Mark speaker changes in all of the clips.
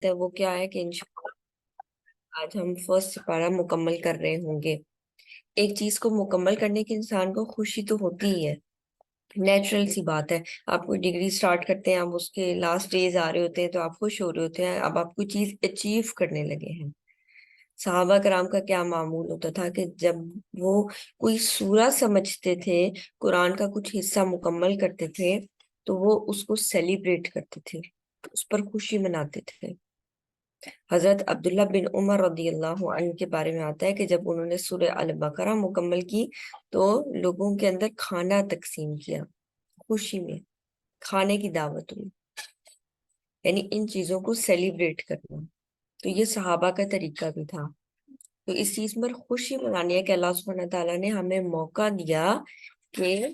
Speaker 1: ہے وہ کیا ہے کہ انشاءاللہ آج ہم فرسٹ سپارہ مکمل کر رہے ہوں گے۔ ایک چیز کو مکمل کرنے کی انسان کو خوشی تو ہوتی ہی ہے، نیچرل سی بات ہے۔ آپ کوئی ڈگری سٹارٹ کرتے ہیں، اب اس کے لاسٹ ڈیز آ رہے ہوتے ہیں تو آپ خوش ہو رہے ہوتے ہیں، اب آپ کوئی چیز اچیو کرنے لگے ہیں۔ صحابہ کرام کا کیا معمول ہوتا تھا کہ جب وہ کوئی سورہ سمجھتے تھے، قرآن کا کچھ حصہ مکمل کرتے تھے، تو وہ اس کو سیلیبریٹ کرتے تھے، اس پر خوشی مناتے تھے۔ حضرت عبداللہ بن عمر رضی اللہ عنہ کے بارے میں آتا ہے کہ جب انہوں نے سورہ البقرہ مکمل کی تو لوگوں کے اندر کھانا تقسیم کیا، خوشی میں کھانے کی دعوت ہوئی، یعنی ان چیزوں کو سیلیبریٹ کرنا۔ تو یہ صحابہ کا طریقہ بھی تھا۔ تو اس چیز پر خوشی منانی ہے کہ اللہ سبحانہ تعالیٰ نے ہمیں موقع دیا کہ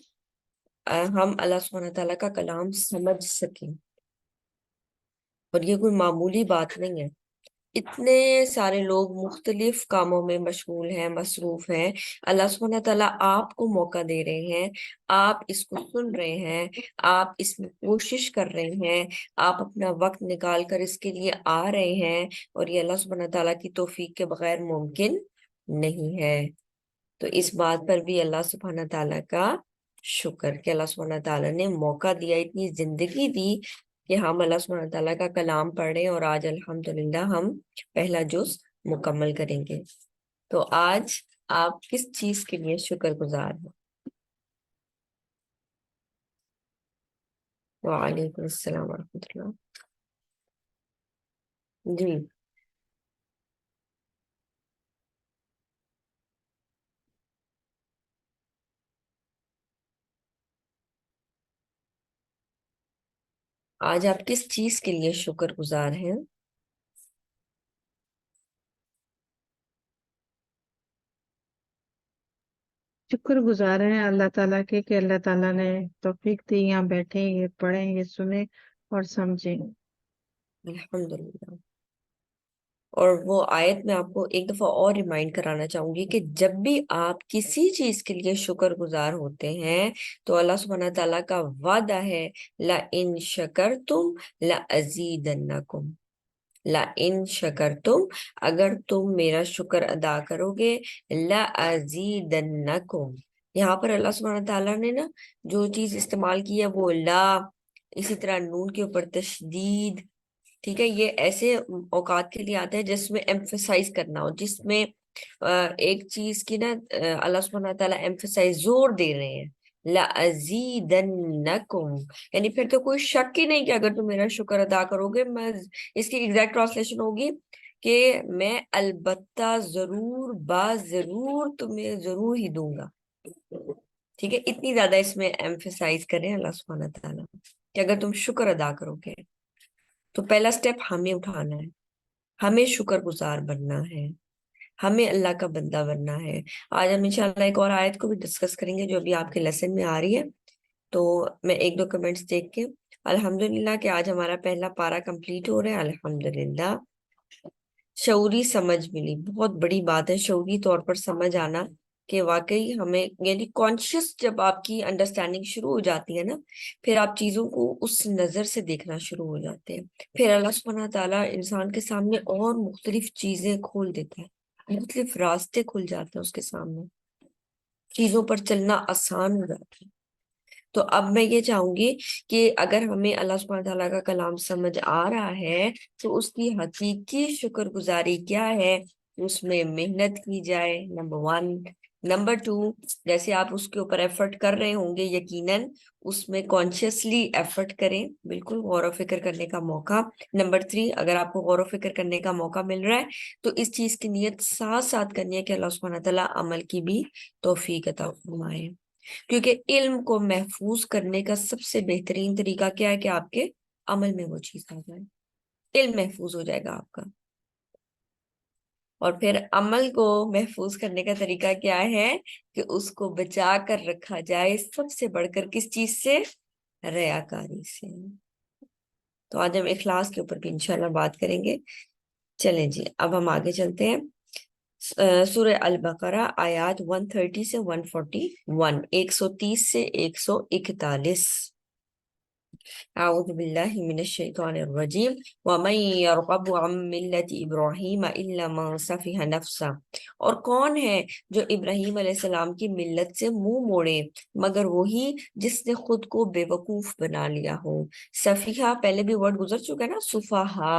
Speaker 1: ہم اللہ سبحانہ تعالیٰ کا کلام سمجھ سکیں، اور یہ کوئی معمولی بات نہیں ہے۔ اتنے سارے لوگ مختلف کاموں میں مشغول ہیں، مصروف ہیں، اللہ سبحانہ تعالیٰ آپ کو موقع دے رہے ہیں، آپ اس کو سن رہے ہیں، آپ اس میں کوشش کر رہے ہیں، آپ اپنا وقت نکال کر اس کے لیے آ رہے ہیں، اور یہ اللہ سبحانہ تعالیٰ کی توفیق کے بغیر ممکن نہیں ہے۔ تو اس بات پر بھی اللہ سبحانہ تعالیٰ کا شکر کہ اللہ سبحانہ تعالیٰ نے موقع دیا، اتنی زندگی دی کہ ہم اللہ سبحانہ تعالیٰ کا کلام پڑھ رہے ہیں، اور آج الحمدللہ ہم پہلا جز مکمل کریں گے۔ تو آج آپ کس چیز کے لیے شکر گزار ہیں؟ وعلیکم السلام ورحمۃ اللہ۔ جی، آج آپ کس چیز کے لیے شکر گزار ہیں؟
Speaker 2: شکر گزار ہیں اللہ تعالیٰ کے کہ اللہ تعالیٰ نے توفیق دی یہاں بیٹھے، یہ پڑھیں، یہ سنیں اور سمجھیں۔
Speaker 1: الحمدللہ۔ اور وہ آیت میں آپ کو ایک دفعہ اور ریمائنڈ کرانا چاہوں گی کہ جب بھی آپ کسی چیز کے لیے شکر گزار ہوتے ہیں تو اللہ سبحانہ تعالیٰ کا وعدہ ہے لَإِن شَكَرْتُمْ لَأَزِيدَنَّكُمْ، لَإِن شَكَرْتُمْ، اگر تم میرا شکر ادا کرو گے، لَأَزِيدَنَّكُمْ۔ یہاں پر اللہ سبحانہ تعالیٰ نے نا جو چیز استعمال کی ہے وہ لا، اسی طرح نون کے اوپر تشدید، ٹھیک ہے، یہ ایسے اوقات کے لیے آتا ہے جس میں ایمفسائز کرنا ہو، جس میں ایک چیز کی نا اللہ سبحانہ تعالیٰ ایمفسائز زور دے رہے ہیں، لَأَزِيدَنَّكُمْ، یعنی پھر تو کوئی شک ہی نہیں کہ اگر تم میرا شکر ادا کرو گے، میں اس کی ایگزیکٹ ٹرانسلیشن ہوگی کہ میں البتہ ضرور ضرور تمہیں ضرور ہی دوں گا۔ ٹھیک ہے، اتنی زیادہ اس میں ایمفسائز کریں اللہ سبحانہ تعالیٰ کہ اگر تم شکر ادا کرو گے تو پہلا سٹیپ ہمیں اٹھانا ہے، ہمیں شکر گزار بننا ہے، ہمیں اللہ کا بندہ بننا ہے۔ آج ہم انشاءاللہ ایک اور آیت کو بھی ڈسکس کریں گے جو ابھی آپ کے لیسن میں آ رہی ہے، تو میں ایک دو کمنٹس دیکھ کے الحمدللہ کہ آج ہمارا پہلا پارا کمپلیٹ ہو رہا ہے، الحمدللہ۔ شعوری سمجھ ملی، بہت بڑی بات ہے شعوری طور پر سمجھ آنا کہ واقعی ہمیں، یعنی کانشیس جب آپ کی انڈرسٹینڈنگ شروع ہو جاتی ہے نا، پھر آپ چیزوں کو اس نظر سے دیکھنا شروع ہو جاتے ہیں، پھر اللہ سبحانہ تعالیٰ انسان کے سامنے اور مختلف چیزیں کھول دیتا ہے، مختلف راستے کھل جاتے ہیں اس کے سامنے، چیزوں پر چلنا آسان ہو جاتا ہے۔ تو اب میں یہ چاہوں گی کہ اگر ہمیں اللہ سبحانہ تعالیٰ کا کلام سمجھ آ رہا ہے تو اس کی حقیقی شکر گزاری کیا ہے، اس میں محنت کی جائے، نمبر 1۔ نمبر 2، جیسے آپ اس کے اوپر ایفرٹ کر رہے ہوں گے یقیناً اس میں کانشیسلی ایفرٹ کریں، بالکل غور و فکر کرنے کا موقع۔ نمبر 3، اگر آپ کو غور و فکر کرنے کا موقع مل رہا ہے تو اس چیز کی نیت ساتھ ساتھ کرنی ہے کہ اللہ سبحانہ تعالیٰ عمل کی بھی توفیق عطا فرمائے، کیونکہ علم کو محفوظ کرنے کا سب سے بہترین طریقہ کیا ہے کہ آپ کے عمل میں وہ چیز آ جائے، علم محفوظ ہو جائے گا آپ کا۔ اور پھر عمل کو محفوظ کرنے کا طریقہ کیا ہے کہ اس کو بچا کر رکھا جائے، سب سے بڑھ کر کس چیز سے؟ ریاکاری سے۔ تو آج ہم اخلاص کے اوپر بھی انشاءاللہ بات کریں گے۔ چلیں جی، اب ہم آگے چلتے ہیں۔ سورہ البقرہ آیات 130 سے 141، 130 سے 141۔ أعوذ بالله من الشيطان الرجيم ومن يرغب عن ملة إبراهيم إلا من سفه نفسه، اور کون ہے جو ابراہیم علیہ السلام کی ملت سے منہ موڑے مگر وہی جس نے خود کو بے وقوف بنا لیا ہو۔ سفیہہ پہلے بھی ورڈ گزر چکا ہے نا، سفہا،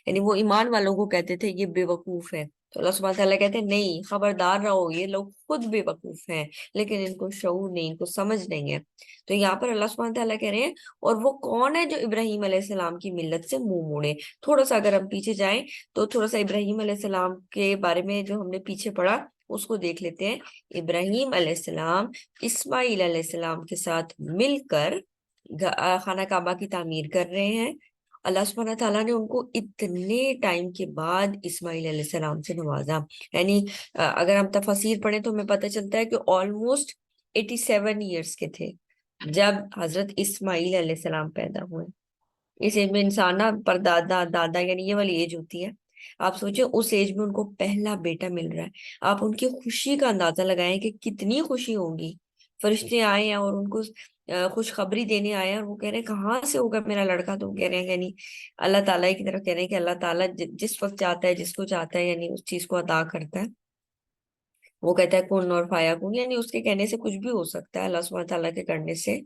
Speaker 1: یعنی وہ ایمان والوں کو کہتے تھے یہ بے وقوف ہے، تو اللہ سبحانہ تعالیٰ کہتے ہیں نہیں، خبردار رہو، یہ لوگ خود بے وقوف ہیں لیکن ان کو شعور نہیں، ان کو سمجھ نہیں ہے۔ تو یہاں پر اللہ سبحانہ تعالیٰ کہہ رہے ہیں اور وہ کون ہے جو ابراہیم علیہ السلام کی ملت سے منہ موڑے۔ تھوڑا سا اگر ہم پیچھے جائیں تو تھوڑا سا ابراہیم علیہ السلام کے بارے میں جو ہم نے پیچھے پڑھا اس کو دیکھ لیتے ہیں۔ ابراہیم علیہ السلام اسماعیل علیہ السلام کے ساتھ مل کر خانہ کعبہ کی تعمیر کر رہے ہیں۔ اللہ سبحانہ تعالیٰ نے ان کو اتنے ٹائم کے بعد اسماعیل علیہ السلام سے نوازا، یعنی اگر ہم تفاسیر پڑھیں تو ہمیں پتہ چلتا ہے کہ آلموسٹ 87 ایئرس کے تھے جب حضرت اسماعیل علیہ السلام پیدا ہوئے۔ اس ایج میں انسان نا پر دادا دادا یعنی یہ والی ایج ہوتی ہے، آپ سوچیں اس ایج میں ان کو پہلا بیٹا مل رہا ہے، آپ ان کی خوشی کا اندازہ لگائیں کہ کتنی خوشی ہوگی۔ فرشتے آئے ہیں اور ان کو خوشخبری دینے آئے ہیں اور وہ کہہ رہے ہیں کہاں سے ہوگا میرا لڑکا، تو کہہ رہے ہیں یعنی اللہ تعالیٰ کی طرف کہہ رہے ہیں کہ اللہ تعالیٰ جس وقت چاہتا ہے جس کو چاہتا ہے یعنی اس چیز کو عطا کرتا ہے۔ وہ کہتا ہے کن اور فایا کن، یعنی اس کے کہنے سے کچھ بھی ہو سکتا ہے اللہ سبحانہ تعالیٰ کے کرنے سے۔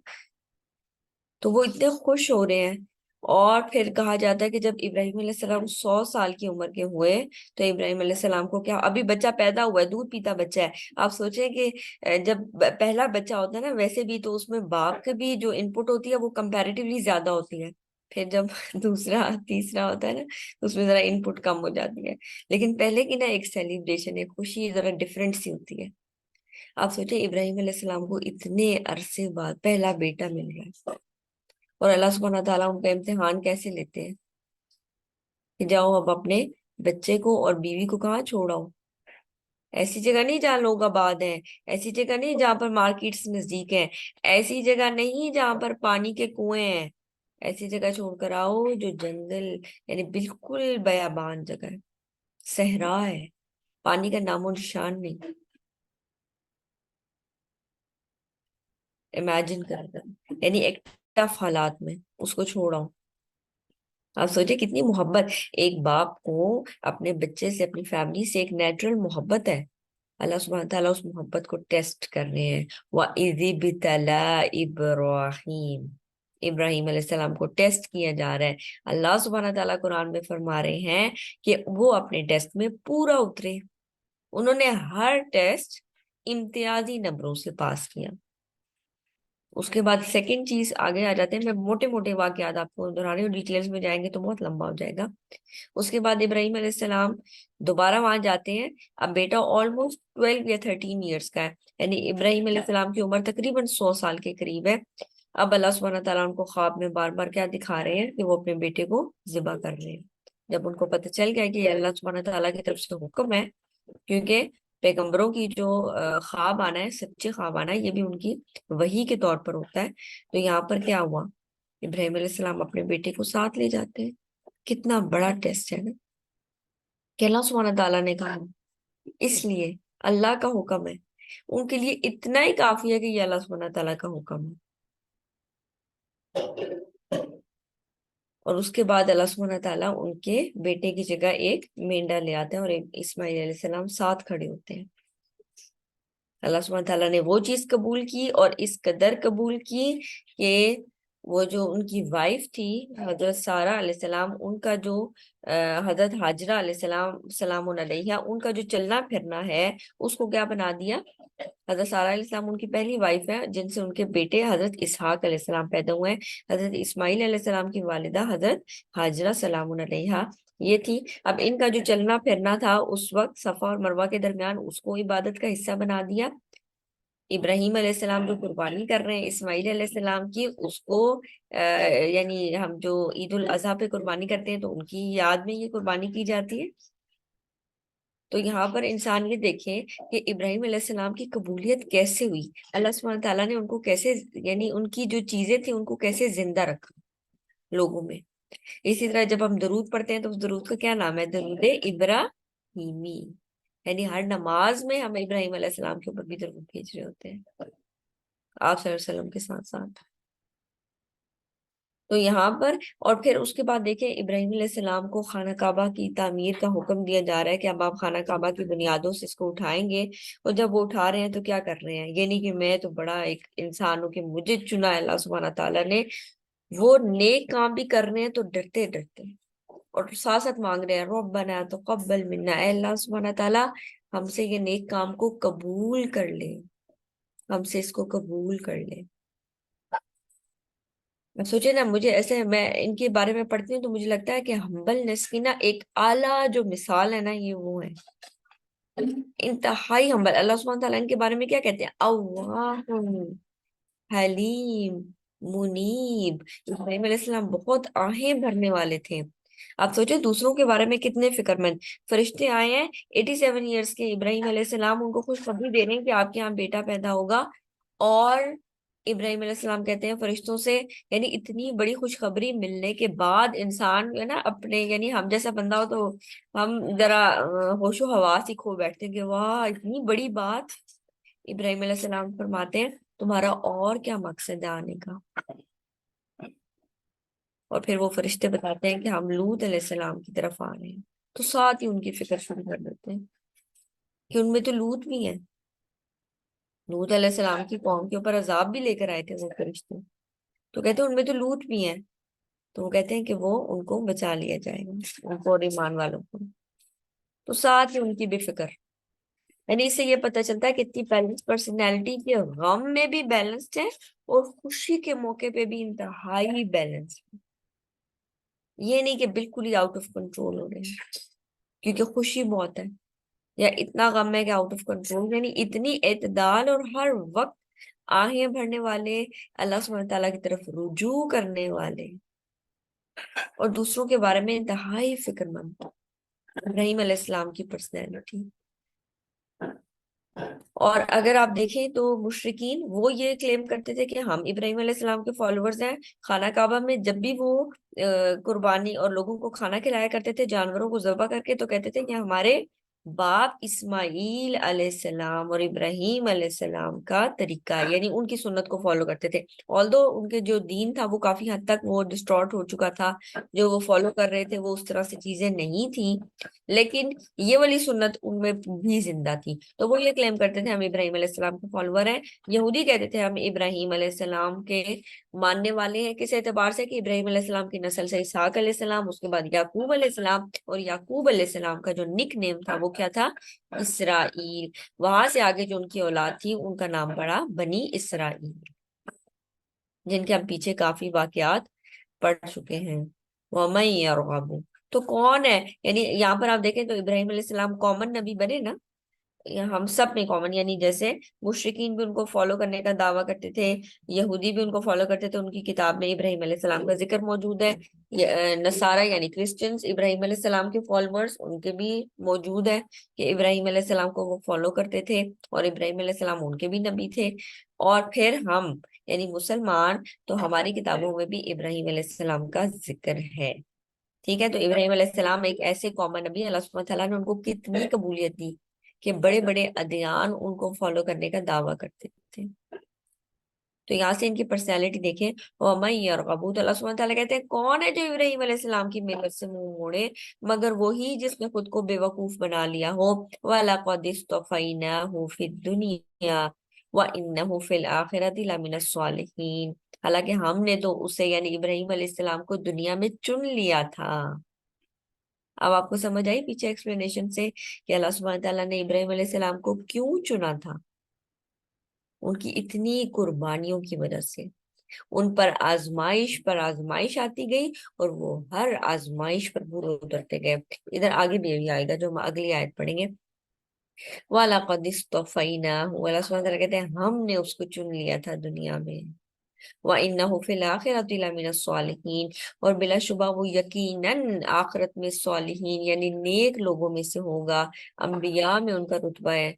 Speaker 1: تو وہ اتنے خوش ہو رہے ہیں، اور پھر کہا جاتا ہے کہ جب ابراہیم علیہ السلام 100 سال کی عمر کے ہوئے تو ابراہیم علیہ السلام کو کیا، ابھی بچہ پیدا ہوا ہے، دودھ پیتا بچہ ہے، آپ سوچیں کہ جب پہلا بچہ ہوتا ہے نا ویسے بھی تو اس میں باپ کی بھی جو ان پٹ ہوتی ہے وہ کمپیریٹیولی زیادہ ہوتی ہے، پھر جب دوسرا تیسرا ہوتا ہے نا تو اس میں ذرا ان پٹ کم ہو جاتی ہے، لیکن پہلے کی نا ایک سیلیبریشن، ایک خوشی ذرا ڈفرینٹ سی ہوتی ہے۔ آپ سوچیں ابراہیم علیہ السلام کو اتنے عرصے بعد پہلا بیٹا مل رہا ہے، اور اللہ سبحانہ تعالیٰ ان کا امتحان کیسے لیتے ہیں کہ جاؤ اب اپنے بچے کو اور بیوی کو کہاں چھوڑاؤ، ایسی جگہ نہیں جہاں لوگ آباد ہیں، ایسی جگہ نہیں جہاں پر مارکیٹس نزدیک ہیں، ایسی جگہ نہیں جہاں پر پانی کے کنویں ہیں، ایسی جگہ چھوڑ کر آؤ جو جنگل یعنی بالکل بیابان جگہ ہے، صحرا ہے، پانی کا نام و نشان نہیں۔ امیجن کر دیں یعنی ایک ٹف حالات میں اس کو چھوڑاؤ، آپ سوچے کتنی محبت ایک باپ کو اپنے بچے سے، اپنی فیملی سے ایک نیچرل محبت ہے۔ اللہ سبحانہ تعالیٰ اس محبت کو ٹیسٹ کر رہے ہیں۔ وَإِذِ ابْتَلَىٰ إِبْرَاهِيمَ، ابراہیم علیہ السلام کو ٹیسٹ کیا جا رہا ہے۔ اللہ سبحانہ تعالیٰ قرآن میں فرما رہے ہیں کہ وہ اپنے ٹیسٹ میں پورا اترے، انہوں نے ہر ٹیسٹ امتیازی نمبروں سے پاس کیا۔ اس کے بعد سیکنڈ چیز آگے آ جاتے ہیں، میں موٹے موٹے واقعات آپ کو دہرا رہی ہوں، ڈیٹیلز میں جائیں گے تو بہت لمبا ہو جائے گا۔ اس کے بعد ابراہیم علیہ السلام دوبارہ وہاں جاتے ہیں، اب بیٹا آلموسٹ 12 یا 13 ایئرس کا ہے، یعنی ابراہیم علیہ السلام کی عمر تقریباً 100 سال کے قریب ہے۔ اب اللہ سبحانہ تعالیٰ ان کو خواب میں بار بار کیا دکھا رہے ہیں کہ وہ اپنے بیٹے کو ذبح کر رہے ہیں۔ جب ان کو پتہ چل گیا کہ یہ اللہ سبحانہ تعالیٰ کی طرف سے حکم ہے، کیونکہ پیغمبروں کی جو خواب آنا ہے، سچے خواب آنا ہے، یہ بھی ان کی وحی کے طور پر ہوتا ہے، تو یہاں پر کیا ہوا، ابراہیم علیہ السلام اپنے بیٹے کو ساتھ لے جاتے ہیں۔ کتنا بڑا ٹیسٹ ہے نا کہ اللہ سبحانہ تعالیٰ نے کہا، اس لیے اللہ کا حکم ہے، ان کے لیے اتنا ہی کافی ہے کہ یہ اللہ سبحانہ تعالیٰ کا حکم ہے۔ اور اس کے بعد اللہ سبحانہ تعالیٰ ان کے بیٹے کی جگہ ایک مینڈا لے آتے ہیں اور اسماعیل علیہ السلام ساتھ کھڑے ہوتے ہیں۔ اللہ سبحانہ تعالیٰ نے وہ چیز قبول کی اور اس قدر قبول کی کہ وہ جو ان کی وائف تھی حضرت سارہ علیہ السلام، ان کا جو حضرت حاجرہ علیہ السلام سلام علیہ، ان کا جو چلنا پھرنا ہے اس کو کیا بنا دیا۔ حضرت سارہ علیہ السلام ان کی پہلی وائف ہے جن سے ان کے بیٹے حضرت اسحاق علیہ السلام پیدا ہوئے ہیں۔ حضرت اسماعیل علیہ السلام کی والدہ حضرت حاجرہ سلام علیہ یہ تھی۔ اب ان کا جو چلنا پھرنا تھا اس وقت صفا اور مروہ کے درمیان، اس کو عبادت کا حصہ بنا دیا۔ ابراہیم علیہ السلام جو قربانی کر رہے ہیں اسماعیل علیہ السلام کی، اس کو یعنی ہم جو عید الاضحیٰ پہ قربانی کرتے ہیں تو ان کی یاد میں یہ قربانی کی جاتی ہے۔ تو یہاں پر انسان یہ دیکھیں کہ ابراہیم علیہ السلام کی قبولیت کیسے ہوئی، اللہ سبحانہ تعالیٰ نے ان کو کیسے، یعنی ان کی جو چیزیں تھیں ان کو کیسے زندہ رکھا لوگوں میں۔ اسی طرح جب ہم درود پڑھتے ہیں تو اس درود کا کیا نام ہے، درود ابراہیمی، یعنی ہر نماز میں ہم ابراہیم علیہ السلام کے اوپر بھی درود بھیج رہے ہوتے ہیں آپ صلی اللہ علیہ وسلم کے ساتھ ساتھ۔ تو یہاں پر اور پھر اس کے بعد دیکھیں ابراہیم علیہ السلام کو خانہ کعبہ کی تعمیر کا حکم دیا جا رہا ہے کہ اب آپ خانہ کعبہ کی بنیادوں سے اس کو اٹھائیں گے. اور جب وہ اٹھا رہے ہیں تو کیا کر رہے ہیں؟ یہ نہیں کہ میں تو بڑا ایک انسان ہوں کہ مجھے چنا ہے اللہ سبحانہ تعالیٰ نے. وہ نیک کام بھی کر رہے ہیں تو ڈرتے ڈرتے اور ساتھ ساتھ مانگ رہے ہیں ربنا تقبل منا، اے اللہ سبحانہ تعالیٰ ہم سے یہ نیک کام کو قبول کر لے، ہم سے اس کو قبول کر لے. میں سوچے نا، مجھے ایسے میں ان کے بارے میں پڑھتی ہوں تو مجھے لگتا ہے کہ ہمبلنس کی نا ایک اعلیٰ جو مثال ہے نا، یہ وہ ہے انتہائی ہمبل. اللہ سبحانہ تعالیٰ ان کے بارے میں کیا کہتے ہیں؟ اواہ حلیم منیب. ابراہیم علیہ السلام بہت آہیں بھرنے والے تھے. آپ سوچے دوسروں کے بارے میں کتنے فکر مند. فرشتے آئے ہیں 87 ایئرس کے ابراہیم علیہ السلام ان کو خوشخبری دے رہے ہیں کہ آپ کے یہاں بیٹا پیدا ہوگا. اور ابراہیم علیہ السلام کہتے ہیں فرشتوں سے، یعنی اتنی بڑی خوشخبری ملنے کے بعد انسان جو ہے نا اپنے، یعنی ہم جیسا بندہ ہو تو ہم ذرا ہوش و حواس ہی کھو بیٹھتے ہیں کہ واہ اتنی بڑی بات. ابراہیم علیہ السلام فرماتے ہیں تمہارا اور کیا مقصد ہے آنے کا؟ اور پھر وہ فرشتے بتاتے ہیں کہ ہم لوط علیہ السلام کی طرف آ رہے ہیں. تو ساتھ ہی ان کی فکر شروع کر دیتے ہیں کہ ان میں تو لوط بھی ہے. لوط علیہ السلام کی قوم کے اوپر عذاب بھی لے کر آئے تھے وہ فرشتے، تو کہتے ہیں ان میں تو لوط بھی ہیں. تو وہ کہتے ہیں کہ وہ ان کو بچا لیا جائے گا، ان کو اور ایمان والوں کو. تو ساتھ ہی ان کی بھی فکر، یعنی اس سے یہ پتہ چلتا ہے کہ اتنی بیلنس پرسنالٹی کے غم میں بھی بیلنسڈ ہے اور خوشی کے موقع پہ بھی انتہائی بیلنس. یہ نہیں کہ بالکل ہی آؤٹ آف کنٹرول ہو رہے ہیں کیونکہ خوشی بہت ہے، یا اتنا غم ہے کہ آؤٹ آف کنٹرول. یعنی اتنی اعتدال اور ہر وقت آہیں بھرنے والے، اللہ سبحانہ تعالیٰ کی طرف رجوع کرنے والے اور دوسروں کے بارے میں انتہائی فکر مند. ابراہیم علیہ السلام کی پرسنالٹی. اور اگر آپ دیکھیں تو مشرکین وہ یہ کلیم کرتے تھے کہ ہم ابراہیم علیہ السلام کے فالوورز ہیں. خانہ کعبہ میں جب بھی وہ قربانی اور لوگوں کو کھانا کھلایا کرتے تھے جانوروں کو ذبح کر کے، تو کہتے تھے کہ ہمارے باپ اسماعیل علیہ السلام اور ابراہیم علیہ السلام کا طریقہ ہے، یعنی ان کی سنت کو فالو کرتے تھے. آلدو ان کے جو دین تھا وہ کافی حد تک وہ ڈسٹارٹ ہو چکا تھا، جو وہ فالو کر رہے تھے وہ اس طرح سے چیزیں نہیں تھیں، لیکن یہ والی سنت ان میں بھی زندہ تھی. تو وہ یہ کلیم کرتے تھے ہم ابراہیم علیہ السلام کے فالوور ہیں. یہودی کہتے تھے ہم ابراہیم علیہ السلام کے ماننے والے ہیں. کس اعتبار سے؟ کہ ابراہیم علیہ السلام کی نسل سے اسحاق علیہ السلام، اس کے بعد یعقوب علیہ السلام، اور یعقوب علیہ السلام کا جو نک نیم تھا وہ کیا تھا؟ اسرائیل. وہاں سے آگے جو ان کی اولاد تھی ان کا نام پڑا بنی اسرائیل، جن کے ہم پیچھے کافی واقعات پڑھ چکے ہیں. وَمَن يَرْغَبُ، تو کون ہے؟ یعنی یہاں پر آپ دیکھیں تو ابراہیم علیہ السلام کامن نبی بنے نا، ہم سب میں کامن. یعنی جیسے مشرکین بھی ان کو فالو کرنے کا دعویٰ کرتے تھے، یہودی بھی ان کو فالو کرتے تھے، ان کی کتاب میں ابراہیم علیہ السلام کا ذکر موجود ہے. نصارہ یعنی کرسچنز ابراہیم علیہ السلام کے فالوورز، ان کے بھی موجود ہے کہ ابراہیم علیہ السلام کو وہ فالو کرتے تھے اور ابراہیم علیہ السلام ان کے بھی نبی تھے. اور پھر ہم یعنی مسلمان، تو ہماری کتابوں میں بھی ابراہیم علیہ السلام کا ذکر ہے. ٹھیک ہے، تو ابراہیم علیہ السلام ایک ایسے کامن نبی، اللہ سبحانہ تعالیٰ نے ان کو کتنی قبولیت دی کہ بڑے بڑے ادیان ان کو فالو کرنے کا دعویٰ کرتے تھے. تو یہاں سے ان کی پرسنالٹی دیکھیں. وَمَن يَرْغَبُ، تو اللہ سبحانہ تعالیٰ کہتے ہیں کون ہے جو ابراہیم علیہ السلام کی ملت سے منہ موڑے؟ مگر وہی جس نے خود کو بے وقوف بنا لیا ہو. وَلَقَدِ اصْطَفَيْنَاهُ فِي الدُّنْيَا وَإِنَّهُ فِي الْآخِرَةِ لَمِنَ الصَّالِحِينَ، حالانکہ ہم نے تو اسے یعنی ابراہیم علیہ السلام کو دنیا میں چن لیا تھا. اب آپ کو سمجھ آئی پیچھے ایکسپلینیشن سے کہ اللہ سبحانہ تعالیٰ نے ابراہیم علیہ السلام کو کیوں چنا تھا؟ ان کی اتنی قربانیوں کی وجہ سے. ان پر آزمائش آتی گئی اور وہ ہر آزمائش پر پورے اترتے گئے. ادھر آگے بھی یہی آئے گا جو ہم اگلی آیت پڑھیں گے. وَلَقَدِ اصْطَفَيْنَاهُ، اللہ سبحانہ تعالیٰ کہتے ہیں ہم نے اس کو چن لیا تھا دنیا میں. وَإِنَّهُ فِي الْآخِرَةِ لَمِنَ الصَّالِحِينَ، اور بلا شبہ وہ یقیناً آخرت میں صالحین یعنی نیک لوگوں میں سے ہوگا. انبیاء میں ان کا رتبہ ہے،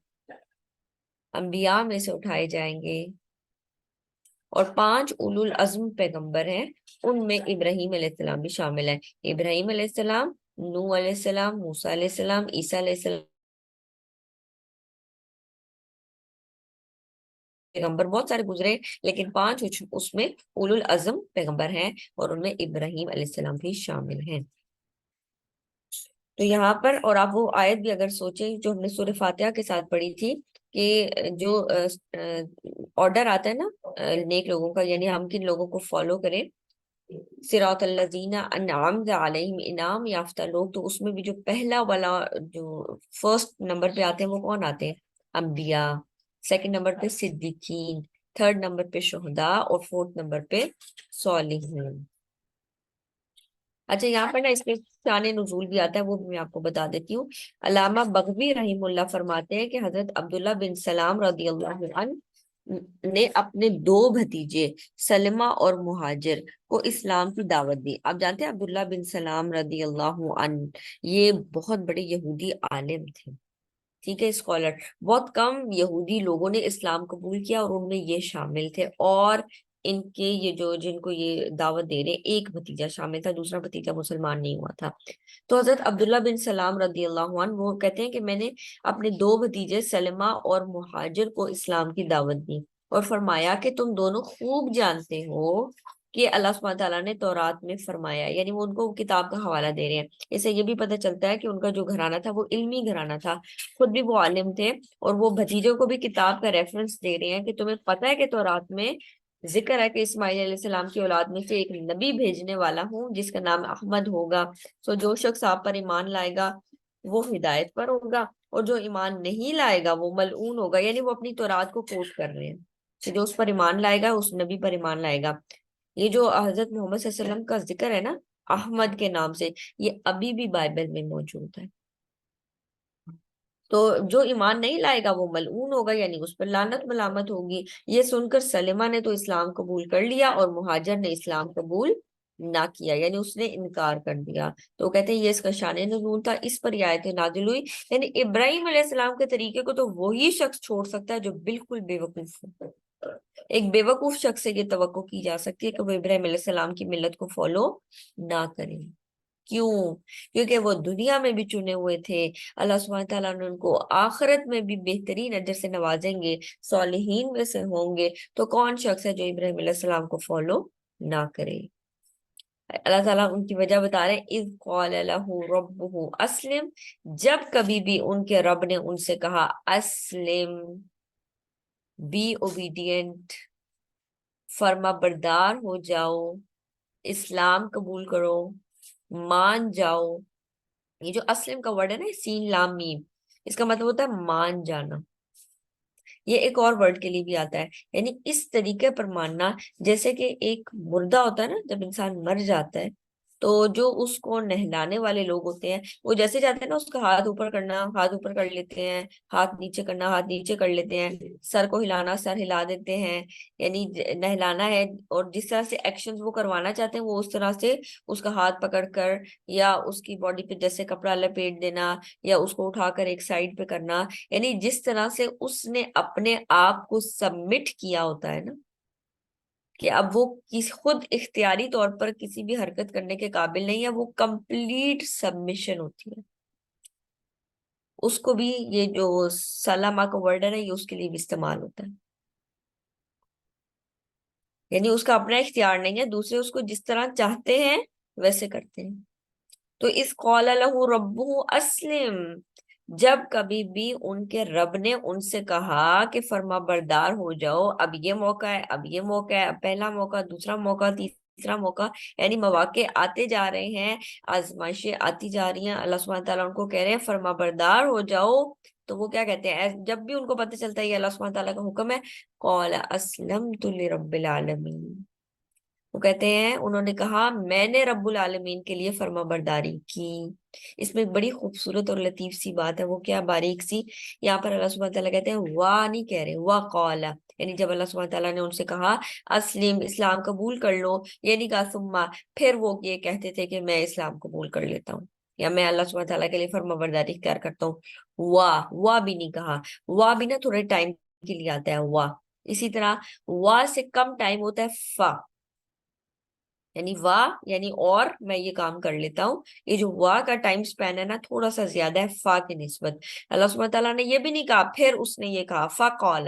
Speaker 1: انبیاء میں سے اٹھائے جائیں گے. اور 5 اولو العزم پیغمبر ہیں، ان میں ابراہیم علیہ السلام بھی شامل ہیں. ابراہیم علیہ السلام، نوح علیہ السلام، موسیٰ علیہ السلام، عیسیٰ علیہ السلام. پیغمبر بہت سارے گزرے، لیکن 5 اس میں اولو العزم پیغمبر ہیں، اور ان میں ابراہیم علیہ السلام بھی شامل ہیں۔ تو یہاں پر، اور آپ وہ آیت بھی اگر سوچیں جو ہم نے سورہ فاتحہ کے ساتھ پڑھی تھی، کہ جو آرڈر آتا ہے نا نیک لوگوں کا، یعنی ہم کن لوگوں کو فالو کریں، صراط الذین انعمت علیہم، انعام یافتہ لوگ، تو اس میں بھی جو پہلا والا جو فرسٹ نمبر پہ آتے ہیں وہ کون آتے ہیں؟ انبیاء، سیکنڈ نمبر پہ صدیقین، تھرڈ نمبر پہ شہداء، اور فورتھ نمبر پہ صالحین۔ اچھا یہاں پر نا اس میں شان نزول بھی آتا ہے، وہ بھی میں آپ کو بتا دیتی ہوں۔ علامہ بغوی رحم اللہ فرماتے ہیں کہ حضرت عبداللہ بن سلام رضی اللہ عنہ نے اپنے 2 بھتیجے سلمہ اور مہاجر کو اسلام کی دعوت دی۔ آپ جانتے ہیں عبداللہ بن سلام رضی اللہ عنہ یہ بہت بڑے یہودی عالم تھے، ٹھیک ہے، اسکالر۔ بہت کم یہودی لوگوں نے اسلام قبول کیا، اور ان میں یہ شامل تھے، اور ان کے یہ جو جن کو یہ دعوت دے رہے، ایک بھتیجا شامل تھا، دوسرا بھتیجا مسلمان نہیں ہوا تھا۔ تو حضرت عبداللہ بن سلام رضی اللہ عنہ وہ کہتے ہیں کہ میں نے اپنے 2 بھتیجے سلمہ اور مہاجر کو اسلام کی دعوت دی، اور فرمایا کہ تم دونوں خوب جانتے ہو کہ اللہ سبحانہ تعالیٰ نے تورات میں فرمایا، یعنی وہ ان کو کتاب کا حوالہ دے رہے ہیں۔ اس سے یہ بھی پتہ چلتا ہے کہ ان کا جو گھرانہ تھا وہ علمی گھرانہ تھا، خود بھی وہ عالم تھے، اور وہ بھتیجوں کو بھی کتاب کا ریفرنس دے رہے ہیں کہ تمہیں پتہ ہے کہ تورات میں ذکر ہے کہ اسماعیل علیہ السلام کی اولاد میں سے ایک نبی بھیجنے والا ہوں جس کا نام احمد ہوگا، سو جو شخص آپ پر ایمان لائے گا وہ ہدایت پر ہوگا، اور جو ایمان نہیں لائے گا وہ ملعون ہوگا، یعنی وہ اپنی تورات کو کوٹ کر رہے ہیں کہ جو اس پر ایمان لائے گا اس نبی پر ایمان لائے گا۔ یہ جو حضرت محمد صلی اللہ علیہ وسلم کا ذکر ہے نا احمد کے نام سے، یہ ابھی بھی بائبل میں موجود ہے۔ تو جو ایمان نہیں لائے گا وہ ملعون ہوگا، یعنی اس پر لعنت ملامت ہوگی۔ یہ سن کر سلمہ نے تو اسلام قبول کر لیا، اور مہاجر نے اسلام قبول نہ کیا، یعنی اس نے انکار کر دیا۔ تو کہتے ہیں یہ اس کا شان نزول تھا، اس پر یہ آیت نازل ہوئی، یعنی ابراہیم علیہ السلام کے طریقے کو تو وہی شخص چھوڑ سکتا ہے جو بالکل بے وقوف ہو۔ ایک بے وقوف شخص سے یہ توقع کی جا سکتی ہے کہ وہ ابراہیم علیہ السلام کی ملت کو فالو نہ کرے۔ کیوں؟ کیونکہ وہ دنیا میں بھی چنے ہوئے تھے، اللہ سبحانہ تعالیٰ نے ان کو آخرت میں بھی بہترین اجر سے نوازیں گے، صالحین میں سے ہوں گے۔ تو کون شخص ہے جو ابراہیم علیہ السلام کو فالو نہ کرے؟ اللہ تعالیٰ ان کی وجہ بتا رہے ہیں، اذ قال له ربه اسلم، جب کبھی بھی ان کے رب نے ان سے کہا اسلم، بی اوبیڈینٹ، فرما بردار ہو جاؤ، اسلام قبول کرو، مان جاؤ۔ یہ جو اسلم کا ورڈ ہے نا سین لام میم، اس کا مطلب ہوتا ہے مان جانا۔ یہ ایک اور ورڈ کے لیے بھی آتا ہے، یعنی اس طریقے پر ماننا جیسے کہ ایک مردہ ہوتا ہے نا، جب انسان مر جاتا ہے تو جو اس کو نہلانے والے لوگ ہوتے ہیں وہ جیسے جاتے ہیں نا اس کا ہاتھ اوپر کرنا، ہاتھ اوپر کر لیتے ہیں، ہاتھ نیچے کرنا، ہاتھ نیچے کر لیتے ہیں، سر کو ہلانا، سر ہلا دیتے ہیں، یعنی نہلانا ہے، اور جس طرح سے ایکشنز وہ کروانا چاہتے ہیں وہ اس طرح سے اس کا ہاتھ پکڑ کر، یا اس کی باڈی پہ جیسے کپڑا لپیٹ دینا، یا اس کو اٹھا کر ایک سائڈ پہ کرنا، یعنی جس طرح سے اس نے اپنے آپ کو سبمٹ کیا ہوتا ہے نا، کہ اب وہ خود اختیاری طور پر کسی بھی حرکت کرنے کے قابل نہیں ہے، وہ کمپلیٹ سبمیشن ہوتی ہے۔ اس کو بھی یہ جو سلامہ کا ورڈ ہے نا یہ اس کے لیے بھی استعمال ہوتا ہے، یعنی اس کا اپنا اختیار نہیں ہے، دوسرے اس کو جس طرح چاہتے ہیں ویسے کرتے ہیں۔ تو اس قال لہ ربہ اسلم، جب کبھی بھی ان کے رب نے ان سے کہا کہ فرما بردار ہو جاؤ، اب یہ موقع ہے، اب یہ موقع ہے، اب پہلا موقع، دوسرا موقع، تیسرا موقع، یعنی مواقع آتے جا رہے ہیں، آزمائشیں آتی جا رہی ہیں، اللہ سبحانہ تعالیٰ ان کو کہہ رہے ہیں فرما بردار ہو جاؤ۔ تو وہ کیا کہتے ہیں جب بھی ان کو پتہ چلتا ہے یہ اللہ سبحانہ تعالیٰ کا حکم ہے، قال اسلمت لرب العالمین، وہ کہتے ہیں انہوں نے کہا میں نے رب العالمین کے لیے فرما برداری کی۔ اس میں ایک بڑی خوبصورت اور لطیف سی بات ہے، وہ کیا باریک سی، یہاں پر اللہ سبحانہ تعالیٰ کہتے ہیں وا نہیں کہہ رہے، وا قال، یعنی جب اللہ سبحانہ تعالیٰ نے ان سے کہا اسلم، اسلام قبول کر لو، یہ نہیں کہا ثم، پھر وہ یہ کہتے تھے کہ میں اسلام قبول کر لیتا ہوں، یا میں اللہ سبحانہ تعالیٰ کے لیے فرما برداری اختیار کرتا ہوں۔ وا بھی نہیں کہا، وا بھی نا تھوڑے ٹائم کے لیے آتا ہے وا، اسی طرح وا سے کم ٹائم ہوتا ہے فا، یعنی واہ یعنی اور میں یہ کام کر لیتا ہوں، یہ جو واہ کا ٹائم سپین ہے نا تھوڑا سا زیادہ ہے فا کی نسبت۔ اللہ سبحانہ تعالیٰ نے یہ بھی نہیں کہا پھر اس نے یہ کہا فقال،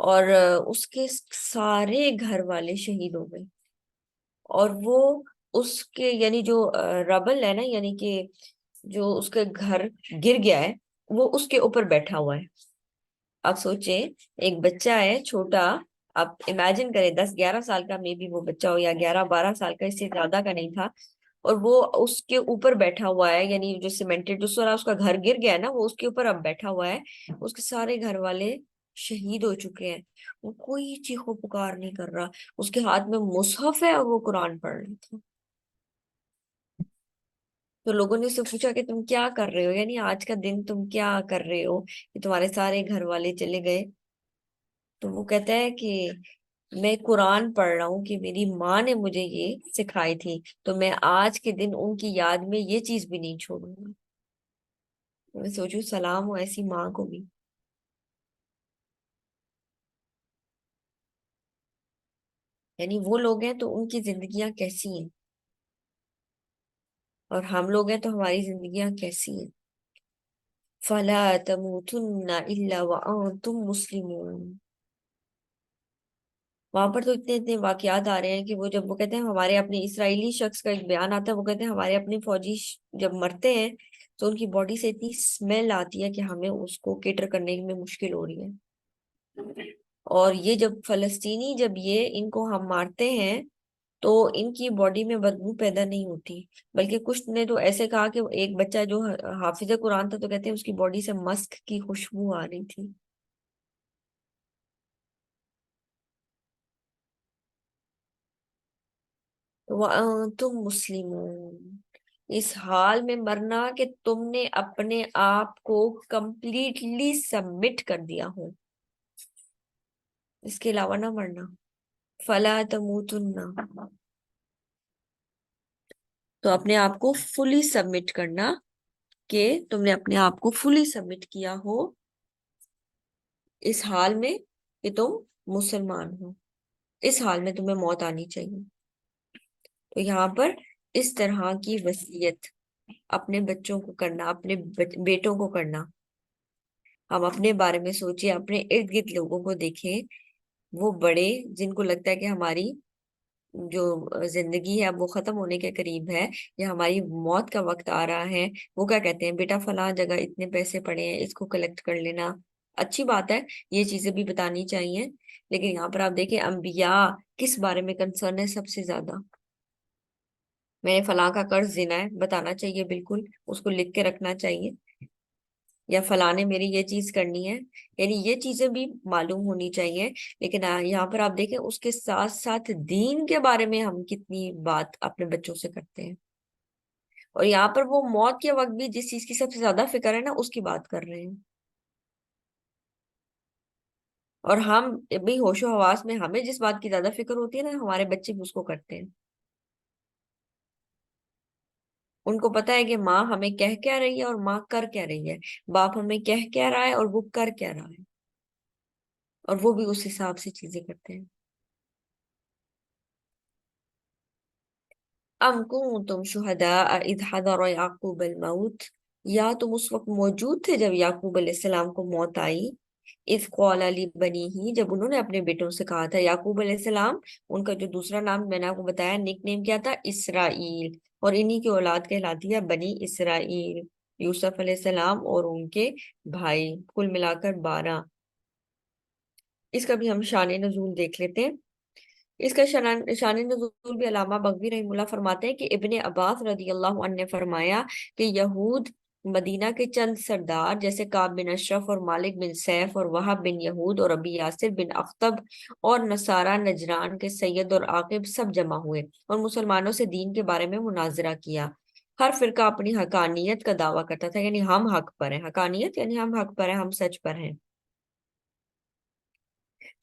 Speaker 1: اور اس کے سارے گھر والے شہید ہو گئے، اور وہ اس کے یعنی جو ربل ہے نا، یعنی کہ جو اس کا گھر گر گیا ہے، وہ اس کے اوپر بیٹھا ہوا ہے۔ آپ سوچیں، ایک بچہ ہے چھوٹا، آپ امیجن کریں 10-11 سال کا مے بی وہ بچہ ہو، یا 11-12 سال کا، اس سے زیادہ کا نہیں تھا، اور وہ اس کے اوپر بیٹھا ہوا ہے، یعنی جو سیمنٹڈ جس طرح اس کا گھر گر گیا ہے نا، وہ اس کے اوپر اب بیٹھا ہوا ہے۔ اس کے سارے گھر والے شہید ہو چکے ہیں، وہ کوئی چیخو پکار نہیں کر رہا، اس کے ہاتھ میں مصحف ہے اور وہ قرآن پڑھ رہا تھا۔ تو لوگوں نے اس سے پوچھا کہ تم کیا کر رہے ہو، یعنی آج کا دن تم کیا کر رہے ہو کہ تمہارے سارے گھر والے چلے گئے؟ تو وہ کہتا ہے کہ میں قرآن پڑھ رہا ہوں کہ میری ماں نے مجھے یہ سکھائی تھی، تو میں آج کے دن ان کی یاد میں یہ چیز بھی نہیں چھوڑوں گا۔ میں سوچوں سلام ہو ایسی ماں کو بھی۔ یعنی وہ لوگ ہیں تو ان کی زندگیاں کیسی ہیں، اور ہم لوگ ہیں تو ہماری زندگیاں کیسی ہیں۔ فَلَا تَمُوتُنَّ إِلَّا وَأَنْتُمْ مُسْلِمُونَ۔ وہاں پر تو اتنے اتنے واقعات آ رہے ہیں کہ وہ جب وہ کہتے ہیں، ہمارے اپنے اسرائیلی شخص کا ایک بیان آتا ہے، وہ کہتے ہیں ہمارے اپنے فوجی جب مرتے ہیں تو ان کی باڈی سے اتنی اسمیل آتی ہے کہ ہمیں اس کو کیٹر کرنے میں مشکل ہو رہی ہے۔ اور یہ جب فلسطینی جب یہ ان کو ہم مارتے ہیں تو ان کی باڈی میں بدبو پیدا نہیں ہوتی، بلکہ کچھ نے تو ایسے کہا کہ ایک بچہ جو حافظ قرآن تھا، تو کہتے ہیں اس کی باڈی سے مسک کی خوشبو آ رہی تھی۔ وَأَنْتُمْ مُسْلِمُونَ، اس حال میں مرنا کہ تم نے اپنے آپ کو کمپلیٹلی سبمٹ کر دیا ہو، اس کے علاوہ نہ مرنا۔ فَلَا تَمُوتُنَّ، تو اپنے آپ کو فلی سبمٹ کرنا، کہ تم نے اپنے آپ کو فلی سبمٹ کیا ہو اس حال میں کہ تم مسلمان ہو، اس حال میں تمہیں موت آنی چاہیے۔ تو یہاں پر اس طرح کی وصیت اپنے بچوں کو کرنا، اپنے بیٹوں کو کرنا۔ ہم اپنے بارے میں سوچیں، اپنے ارد گرد لوگوں کو دیکھیں، وہ بڑے جن کو لگتا ہے کہ ہماری جو زندگی ہے اب وہ ختم ہونے کے قریب ہے، یا ہماری موت کا وقت آ رہا ہے، وہ کیا کہتے ہیں، بیٹا فلاں جگہ اتنے پیسے پڑے ہیں، اس کو کلیکٹ کر لینا۔ اچھی بات ہے، یہ چیزیں بھی بتانی چاہیے، لیکن یہاں پر آپ دیکھیں انبیاء کس بارے میں کنسرن ہے سب سے زیادہ؟ میں نے فلاں کا قرض دینا ہے، بتانا چاہیے، بالکل اس کو لکھ کے رکھنا چاہیے، یا فلاں نے میری یہ چیز کرنی ہے، یعنی یہ چیزیں بھی معلوم ہونی چاہیے۔ لیکن یہاں پر آپ دیکھیں اس کے ساتھ ساتھ دین کے بارے میں ہم کتنی بات اپنے بچوں سے کرتے ہیں، اور یہاں پر وہ موت کے وقت بھی جس چیز کی سب سے زیادہ فکر ہے نا، اس کی بات کر رہے ہیں۔ اور ہم بھی ہوش و حواس میں ہمیں جس بات کی زیادہ فکر ہوتی ہے نا، ہمارے بچے بھی اس کو کرتے ہیں۔ ان کو پتا ہے کہ ماں ہمیں کہہ کیا رہی ہے اور ماں کر کیا رہی ہے، باپ ہمیں کہہ کیا رہا ہے اور وہ کر کیا رہا ہے، اور وہ بھی اس حساب سے چیزیں کرتے ہیں۔ ام کنتم شہداء اذ حضر یعقوب الموت، یا تم اس وقت موجود تھے جب یعقوب علیہ السلام کو موت آئی، اذ قال لبنیہ، جب انہوں نے اپنے بیٹوں سے کہا تھا۔ یعقوب علیہ السلام، ان کا جو دوسرا نام میں نے آپ کو بتایا، نک نیم کیا تھا؟ اسرائیل، اور انہی کی اولاد کہلاتی ہے بنی اسرائیل، یوسف علیہ السلام اور ان کے بھائی، کل ملا کر 12۔ اس کا بھی ہم شان نزول دیکھ لیتے ہیں۔ اس کا شان نزول بھی علامہ بغوی رحمہ اللہ فرماتے ہیں کہ ابن عباس رضی اللہ عنہ نے فرمایا کہ یہود مدینہ کے چند سردار جیسے کعب بن اشرف اور مالک بن سیف اور وہب بن یہود اور ابی یاسر بن اخطب اور نصارہ نجران کے سید اور عاقب سب جمع ہوئے اور مسلمانوں سے دین کے بارے میں مناظرہ کیا۔ ہر فرقہ اپنی حقانیت کا دعویٰ کرتا تھا، یعنی ہم حق پر ہیں، حقانیت یعنی ہم حق پر ہیں، ہم سچ پر ہیں۔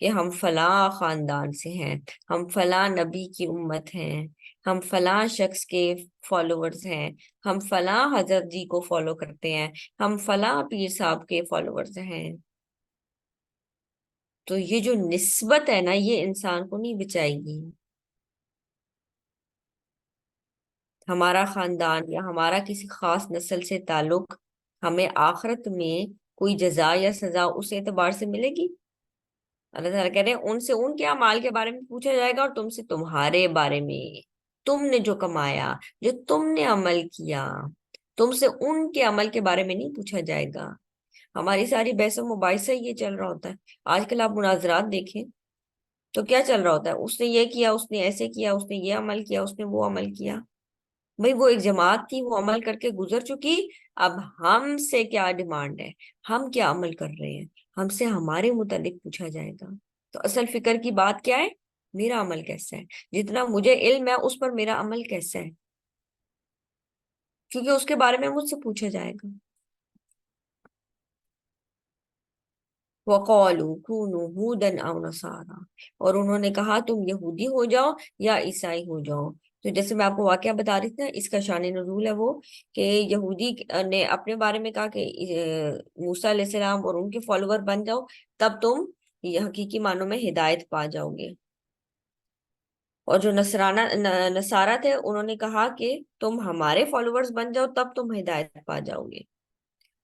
Speaker 1: کہ ہم فلاں خاندان سے ہیں، ہم فلاں نبی کی امت ہیں، ہم فلاں شخص کے فالوورز ہیں، ہم فلاں حضرت جی کو فالو کرتے ہیں، ہم فلاں پیر صاحب کے فالوورز ہیں، تو یہ جو نسبت ہے نا یہ انسان کو نہیں بچائے گی. ہمارا خاندان یا ہمارا کسی خاص نسل سے تعلق ہمیں آخرت میں کوئی جزا یا سزا اس اعتبار سے ملے گی؟ اللہ تعالیٰ کہہ رہے ہیں ان سے ان کے اعمال کے بارے میں پوچھا جائے گا اور تم سے تمہارے بارے میں، تم نے جو کمایا، جو تم نے عمل کیا، تم سے ان کے عمل کے بارے میں نہیں پوچھا جائے گا. ہماری ساری بحث و مباحثہ یہ چل رہا ہوتا ہے. آج کل آپ مناظرات دیکھیں تو کیا چل رہا ہوتا ہے، اس نے یہ کیا، اس نے ایسے کیا، اس نے یہ عمل کیا، اس نے وہ عمل کیا. بھئی وہ ایک جماعت تھی، وہ عمل کر کے گزر چکی. اب ہم سے کیا ڈیمانڈ ہے، ہم کیا عمل کر رہے ہیں، ہم سے ہمارے متعلق پوچھا جائے گا. تو اصل فکر کی بات کیا ہے، میرا عمل کیسا ہے، جتنا مجھے علم ہے اس پر میرا عمل کیسا ہے، کیونکہ اس کے بارے میں مجھ سے پوچھا جائے گا. وَقَالُوا كُونُوا هُودًا أَوْ نَصَارَىٰ، اور انہوں نے کہا تم یہودی ہو جاؤ یا عیسائی ہو جاؤ. تو جیسے میں آپ کو واقعہ بتا رہی تھی نا، اس کا شان نزول ہے وہ کہ یہودی نے اپنے بارے میں کہا کہ موسیٰ علیہ السلام اور ان کے فالوور بن جاؤ، تب تم یہ حقیقی معنوں میں ہدایت پا جاؤ گے. اور جو نصارہ تھے انہوں نے کہا کہ تم ہمارے فالوورز بن جاؤ تب تم ہدایت پا جاؤ گے.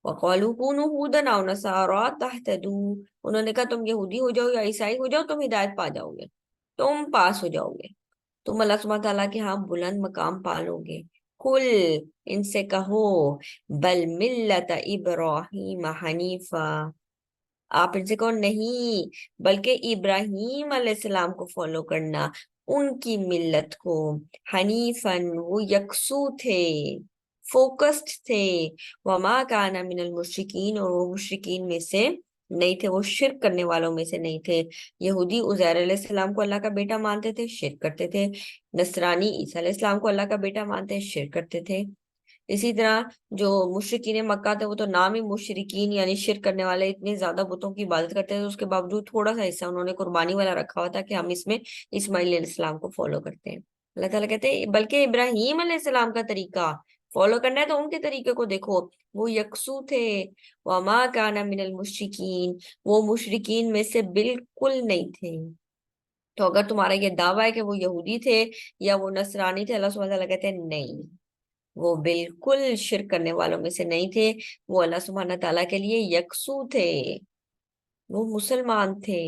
Speaker 1: وَقَالُوا كُونُوا هُودًا أَوْ نَصَارَىٰ تَهْتَدُوا، انہوں نے کہا تم یہودی ہو جاؤ یا عیسائی ہو جاؤ تم ہدایت پا جاؤ گے، تم پاس ہو جاؤ گے، تم اللہ سبحانہ تعالیٰ کے ہاں بلند مقام پالو گے. کل، ان سے کہو، بل ملت ابراہیم حنیفا، آپ ان سے کہو نہیں بلکہ ابراہیم علیہ السلام کو فالو کرنا، ان کی ملت کو. حنیفن، وہ یکسو تھے، فوکسڈ تھے. وما کان من المشرکین، اور وہ مشرکین میں سے نہیں تھے، وہ شرک کرنے والوں میں سے نہیں تھے. یہودی عزیر علیہ السلام کو اللہ کا بیٹا مانتے تھے، شرک کرتے تھے. نصرانی عیسیٰ علیہ السلام کو اللہ کا بیٹا مانتے، شرک کرتے تھے. اسی طرح جو مشرکین مکہ تھے وہ تو نام ہی مشرکین یعنی شرک کرنے والے، اتنے زیادہ بتوں کی عبادت کرتے تھے، اس کے باوجود تھوڑا سا حصہ انہوں نے قربانی والا رکھا ہوا تھا کہ ہم اس میں اسماعیل علیہ السلام کو فالو کرتے ہیں. اللہ تعالیٰ کہتے ہیں بلکہ ابراہیم علیہ السلام کا طریقہ فالو کرنا ہے تو ان کے طریقے کو دیکھو، وہ یکسو تھے. وما کان من المشرکین، وہ مشرکین میں سے بالکل نہیں تھے. تو اگر تمہارا یہ دعویٰ ہے کہ وہ یہودی تھے یا وہ نصرانی تھے، اللہ سبحانہ تعالیٰ کہتے ہیں نہیں، وہ بالکل شرک کرنے والوں میں سے نہیں تھے، وہ اللہ سبحانہ تعالیٰ کے لیے یکسو تھے، وہ مسلمان تھے.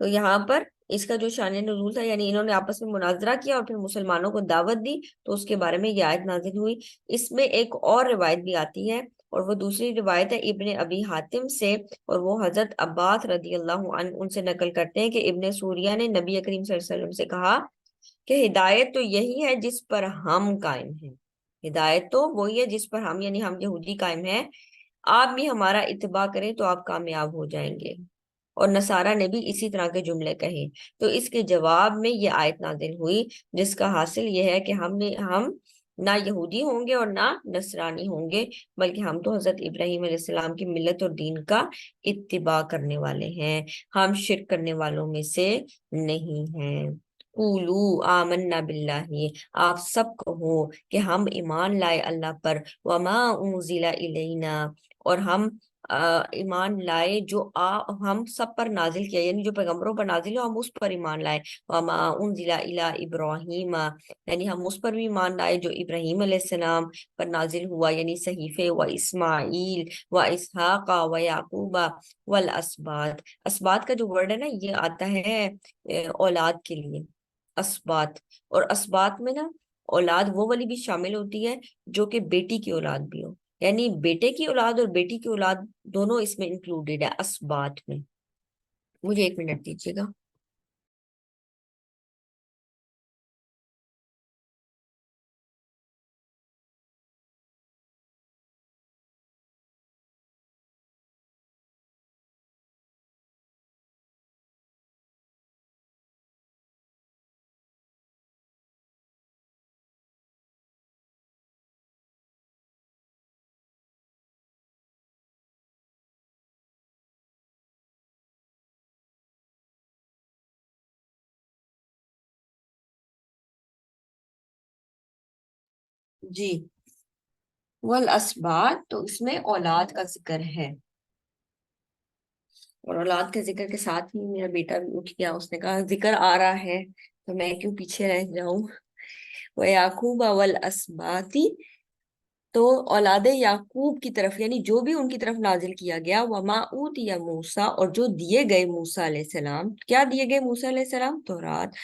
Speaker 1: تو یہاں پر اس کا جو شان نزول تھا، یعنی انہوں نے آپس میں مناظرہ کیا اور پھر مسلمانوں کو دعوت دی تو اس کے بارے میں یہ آیت نازل ہوئی. اس میں ایک اور روایت بھی آتی ہے اور وہ دوسری روایت ہے ابن ابی حاتم سے، اور وہ حضرت عباس رضی اللہ عنہ ان سے نقل کرتے ہیں کہ ابن سوریہ نے نبی کریم صلی اللہ علیہ وسلم سے کہا کہ ہدایت تو یہی ہے جس پر ہم قائم ہیں، ہدایت تو وہی ہے جس پر ہم یعنی ہم یہودی قائم ہیں، آپ بھی ہمارا اتباع کریں تو آپ کامیاب ہو جائیں گے. اور نصارہ نے بھی اسی طرح کے جملے کہے. تو اس کے جواب میں یہ آیت نازل ہوئی جس کا حاصل یہ ہے کہ ہم نہ یہودی ہوں گے اور نہ نصرانی ہوں گے، بلکہ ہم تو حضرت ابراہیم علیہ السلام کی ملت اور دین کا اتباع کرنے والے ہیں، ہم شرک کرنے والوں میں سے نہیں ہیں. قولو آمنا باللہ، آپ سب کہو کہ ہم ایمان لائے اللہ پر. وما انزل الینا، اور ہم ایمان لائے جو ہم سب پر نازل کیا، یعنی جو پیغمبروں پر نازل ہو ہم اس پر ایمان لائے. وما انزل الی ابراہیم، یعنی ہم اس پر بھی ایمان لائے جو ابراہیم علیہ السلام پر نازل ہوا، یعنی صحیفے، و اسماعیل و اسحاق و یعقوب والاسباط. اسباط کا جو ورڈ ہے نا یہ آتا ہے اولاد کے لیے، اسباط. اور اسباط میں نا اولاد وہ والی بھی شامل ہوتی ہے جو کہ بیٹی کی اولاد بھی ہو، یعنی بیٹے کی اولاد اور بیٹی کی اولاد دونوں اس میں انکلوڈیڈ ہے اسباط میں. مجھے 1 منٹ دیجیے گا. جی والاسباط، تو اس میں اولاد کا ذکر ہے، اور اولاد کے ذکر کے ساتھ ہی میرا بیٹا بھی اٹھ گیا، اس نے کہا ذکر آ رہا ہے تو میں کیوں پیچھے رہ جاؤں. وَيَعْقُوبَ وَالْأَسْبَاطِ، تو اولاد یعقوب کی طرف یعنی جو بھی ان کی طرف نازل کیا گیا، وَمَا أُوتِيَ موسیٰ، اور جو دیے گئے موسیٰ علیہ السلام. کیا دیے گئے موسیٰ علیہ السلام؟ تورات.